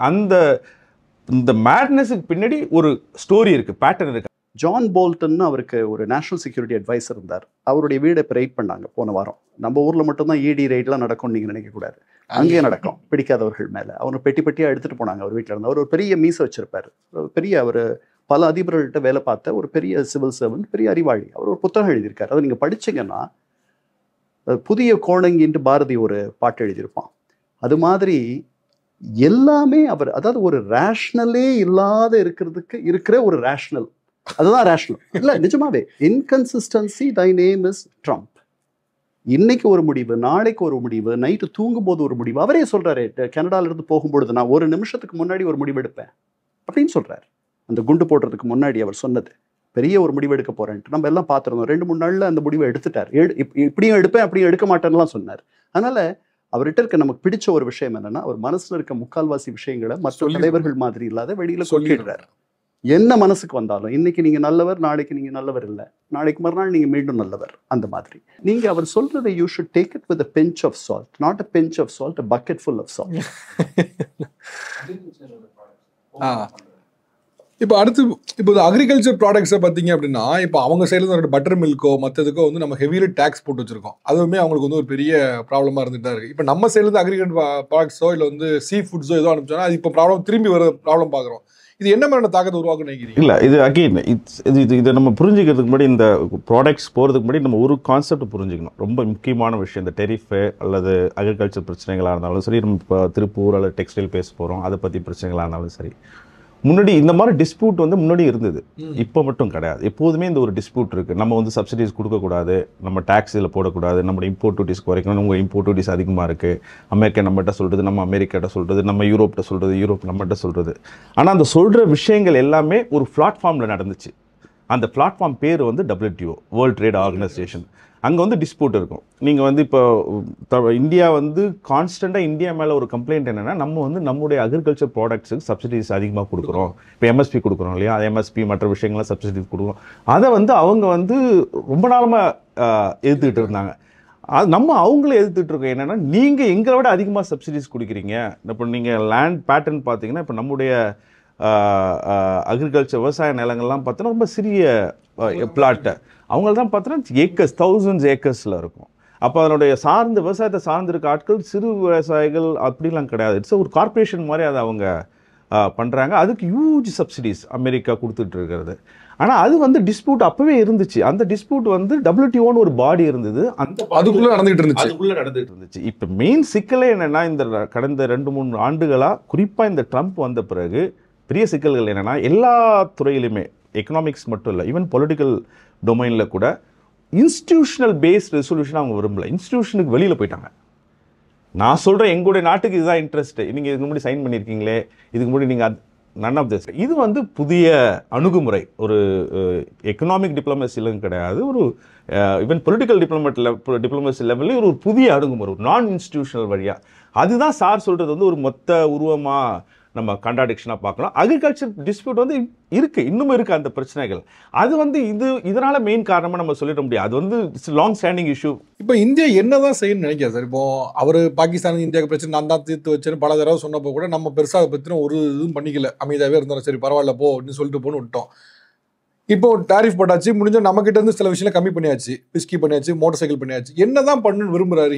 இந்த மேட்னஸுக்கு பின்னாடி ஒரு ஸ்டோரி இருக்குது, பேட்டர்ன் இருக்குது. ஜான் போல்டன் அவருக்கு ஒரு நேஷனல் செக்யூரிட்டி அட்வைசர் இருந்தார். அவருடைய வீடை இப்போ ரைட் பண்ணாங்க போன வாரம். நம்ம ஊரில் மட்டும்தான் இடி ரைட்லாம் நடக்கும்னு நீங்கள் நினைக்கக்கூடாது, அங்கேயே நடக்கும் பிடிக்காதவர்கள் மேலே. அவர் பெட்டி பெட்டியாக எடுத்துகிட்டு போனாங்க அவர் வீட்டில் இருந்து. அவர் ஒரு பெரிய மீசை வச்சுருப்பார், பெரிய அவர் பல அதிபர்கள்ட்ட வேலை பார்த்த ஒரு பெரிய சிவில் சர்வன்ட், பெரிய அறிவாளி. அவர் ஒரு புத்தகம் எழுதியிருக்கார். அதை நீங்கள் படிச்சிங்கன்னா, புதிய கோணங்கின்ட்டு பாரதி ஒரு பாட்டு எழுதியிருப்பான். அது மாதிரி எல்லாமே அவர், அதாவது ஒரு ரேஷ்னலே இல்லாத இருக்கிறதுக்கு இருக்கிற ஒரு ரேஷ்னல் அதுதான் ரேஷனல். இல்லை நிஜமாவே inconsistency thy name is Trump. இன்னைக்கு ஒரு முடிவு, நாளைக்கு ஒரு முடிவு, நைட்டு தூங்கும்போது ஒரு முடிவு. அவரே சொல்றாரு, கனடாவிலிருந்து போகும்பொழுது நான் ஒரு நிமிஷத்துக்கு முன்னாடி ஒரு முடிவு எடுப்பேன் அப்படின்னு சொல்றாரு. அந்த குண்டு போடுறதுக்கு முன்னாடி அவர் சொன்னது, பெரிய ஒரு முடிவு எடுக்க போறேன்ட்டு நம்ம எல்லாம் பார்த்துருந்தோம். 2-3 நாள்ல அந்த முடிவை எடுத்துட்டார். இப்படியும் எடுப்பேன் அப்படியும் எடுக்க மாட்டேன்னுலாம் சொன்னார். அதனால அவர்கிட்ட இருக்க நமக்கு பிடிச்ச ஒரு விஷயம் என்னன்னா, அவர் மனசுல இருக்க முக்கால்வாசி விஷயங்களை மற்ற தலைவர்கள் மாதிரி இல்லாத வெளியில சொல்லிடுறாரு. என்ன மனசுக்கு வந்தாலும், இன்னைக்கு நீங்க நல்லவர், நாளைக்கு நீங்க நல்லவர் இல்லை, நாளைக்கு மறுநாள் நீங்க மீண்டும் நல்லவர். அந்த மாதிரி நீங்க அவர் சொல்றதை you should take it with a pinch of salt, not a pinch of salt, a bucket full of salt. இப்போ அடுத்து இப்போ அக்ரிகல்ச்சர் ப்ராடக்ட்ஸை பார்த்தீங்க அப்படின்னா, இப்போ அவங்க சைடில் ஒரு பட்டர் மில்க்கோ மற்றதுக்கோ வந்து நம்ம ஹெவியில டேக்ஸ் போட்டு வச்சிருக்கோம். அதுவுமே அவங்களுக்கு வந்து ஒரு பெரிய ப்ராப்ளமாக இருந்துட்டு தான் இருக்குது. இப்போ நம்ம சைட்லேருந்து அக்ரிகல்ச்சர் ப்ராடக்ட்ஸோ இல்லை வந்து சீ ஃபுட்ஸோ ஏதோ அனுப்பிச்சோன்னா அது இப்போ ப்ராப்ளம் திரும்பி வர ப்ராப்ளம் பார்க்குறோம். இது என்ன மாதிரியான தாக்கத்தை உருவாக்க நினைக்கிறீங்க? இல்லை, இது அகெயின் இதை நம்ம புரிஞ்சுக்கிறதுக்கு முன்னாடி, இந்த ப்ராடக்ட்ஸ் போகிறதுக்கு முன்னாடி நம்ம ஒரு கான்செப்ட் புரிஞ்சுக்கணும். ரொம்ப முக்கியமான விஷயம். இந்த டெரிஃபு அல்லது அக்ரிகல்ச்சர் பிரச்சனைகளாக இருந்தாலும் சரி, நம்ம இப்போ திருப்பூர் அல்லது டெக்ஸ்டைல் பேச போகிறோம், அதை பற்றி பிரச்சனைகளாக இருந்தாலும் சரி, முன்னாடி இந்த மாதிரி டிஸ்பியூட் வந்து முன்னாடி இருந்தது, இப்போ மட்டும் கிடையாது. எப்போதுமே இந்த ஒரு டிஸ்பியூட் இருக்குது. நம்ம வந்து சப்சிடிஸ் கொடுக்கக்கூடாது, நம்ம டேக்ஸ் இதில் போடக்கூடாது, நம்ம இம்போர்ட் டியூட்டிஸ் குறைக்கணும், உங்கள் இம்போர்ட் டியூட்டிஸ் அதிகமாக இருக்குது, அமெரிக்கா நம்மகிட்ட சொல்கிறது, நம்ம அமெரிக்காட்ட சொல்கிறது, நம்ம யூரோப்கிட்ட சொல்கிறது, யூரோப் நம்மகிட்ட சொல்கிறது. ஆனால் அந்த சொல்கிற விஷயங்கள் எல்லாமே ஒரு பிளாட்ஃபார்மில் நடந்துச்சு. அந்த பிளாட்ஃபார்ம் பேர் வந்து WTO, வேர்ல்ட் ட்ரேட் ஆர்கனைசேஷன். அங்கே வந்து டிஸ்பியூட் இருக்கும். நீங்கள் வந்து இப்போ இந்தியா வந்து கான்ஸ்டண்ட்டாக இந்தியா மேலே ஒரு கம்ப்ளைண்ட் என்னென்னா, நம்ம வந்து நம்முடைய அக்ரிகல்ச்சர் ப்ராடக்ட்ஸுக்கு சப்சிடிஸ் அதிகமாக கொடுக்குறோம். இப்போ MSP கொடுக்குறோம் இல்லையா, MSP மற்ற விஷயங்கள்லாம் சப்சிடிஸ் கொடுக்குறோம். அதை வந்து அவங்க வந்து ரொம்ப நாளமாக எதிர்த்துக்கிட்டு இருந்தாங்க. அது நம்ம அவங்கள எதிர்த்துட்டு இருக்கோம். என்னென்னா, நீங்கள் எங்களை விட அதிகமாக சப்சிடிஸ் கொடுக்குறீங்க. இப்போ நீங்கள் லேண்ட் பேட்டர்ன் பார்த்தீங்கன்னா, இப்போ நம்முடைய அக்ரிகல்ச்சர் விவசாய நிலங்கள்லாம் பார்த்தோன்னா ரொம்ப சிறிய பிளாட்டை, அவங்கள்தான் பார்த்தோன்னா ஏக்கர்ஸ், 1000s ஏக்கர்ஸில் இருக்கும். அப்போ அதனுடைய விவசாயத்தை சார்ந்திருக்க ஆட்கள் சிறு விவசாயிகள் அப்படிலாம் கிடையாது. இட்ஸ் ஒரு கார்பரேஷன் மாதிரி அதை அவங்க பண்ணுறாங்க. அதுக்கு ஹியூஜ் சப்சிடிஸ் அமெரிக்கா கொடுத்துட்டு இருக்கிறது. ஆனால் அது வந்து டிஸ்பியூட் அப்போவே இருந்துச்சு. அந்த டிஸ்பியூட் வந்து WTOன்னு ஒரு பாடி இருந்தது, அதுக்குள்ளே நடந்துகிட்டு இருந்துச்சு. இப்போ மெயின் சிக்கலே என்னென்னா, இந்த கடந்த 2-3 ஆண்டுகளாக குறிப்பாக இந்த ட்ரம்ப் வந்த பிறகு பெரிய சிக்கல்கள் என்னென்னா, எல்லா துறையிலுமே, எக்கனாமிக்ஸ் மட்டும் இல்லை, ஈவன் பொலிட்டிக்கல் டொமைனில் கூட இன்ஸ்டிடியூஷனல் பேஸ்ட் ரெசல்யூஷன் அவங்க விரும்பல. இன்ஸ்டிடியூஷனுக்கு வெளியில் போயிட்டாங்க. நான் சொல்கிறேன், எங்களுடைய நாட்டுக்கு இதுதான் இன்ட்ரெஸ்ட், நீங்கள் இதுக்கு முன்னாடி சைன் பண்ணியிருக்கீங்களே, இதுக்கு முன்னாடி நீங்கள் நன் ஆஃப் திஸ். இது வந்து புதிய அணுகுமுறை. ஒரு எக்கனாமிக் டிப்ளமசிலும் கிடையாது, ஒரு ஈவன் பொலிட்டிக்கல் டிப்ளமசி லெவலில் ஒரு புதிய அணுகுமுறை, ஒரு நான் இன்ஸ்டிடியூஷனல் வழியாக. அதுதான் சார் சொல்கிறது வந்து ஒரு மொத்த உருவமாக நம்ம கான்ட்ராடிக்ஷனாக பார்க்கலாம். அக்ரிகல்ச்சர் டிஸ்பியூட் வந்து இருக்குது, இன்னும் இருக்குது அந்த பிரச்சனைகள். அது வந்து இதனால மெயின் காரணமாக நம்ம சொல்லிட முடியாது. அது வந்து இட்ஸ் லாங் ஸ்டாண்டிங் இஷ்யூ. இப்போ இந்தியா என்னதான் செய்யணும்னு நினைக்கிறேன் சார்? இப்போ அவர் பாகிஸ்தான் இந்தியாவுக்கு பிரச்சனை நான் தான் தீர்த்து வச்சேன்னு பல தடவை சொன்னப்போ கூட நம்ம பெருசாக அதை பற்றின ஒரு இதுவும் பண்ணிக்கல, அமைதியாகவே இருந்தோம். சரி பரவாயில்ல போ அப்படின்னு சொல்லிட்டு போன்னு விட்டோம். இப்போ டாரிஃப் போட்டாச்சு, முடிஞ்ச நம்மகிட்ட இருந்து சில விஷயம் கம்மி பண்ணியாச்சு, பிஸ்கி பண்ணியாச்சு, மோட்டர் சைக்கிள் பண்ணியாச்சு. என்னதான் பண்ணுன்னு விரும்புறாரு?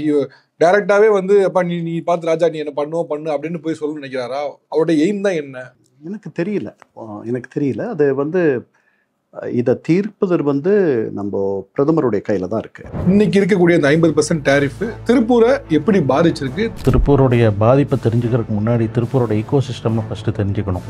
டைரக்டாவே வந்து அப்பா நீ பார்த்து ராஜா நீ என்ன பண்ணு அப்படின்னு போய் சொல்லணும்னு நினைக்கிறாரா? அவருடைய எய்ம் தான் என்ன? எனக்கு தெரியல. அது வந்து இதை தீர்ப்பது வந்து நம்ம பிரதமருடைய கையில தான் இருக்கு. இன்னைக்கு இருக்கக்கூடிய அந்த 50% டாரிஃப் திருப்பூரை எப்படி பாதிச்சிருக்கு? திருப்பூருடைய பாதிப்பை தெரிஞ்சுக்கிறதுக்கு முன்னாடி திருப்பூரோட ஈகோசிஸ்டம் ஃபர்ஸ்ட் தெரிஞ்சுக்கணும்.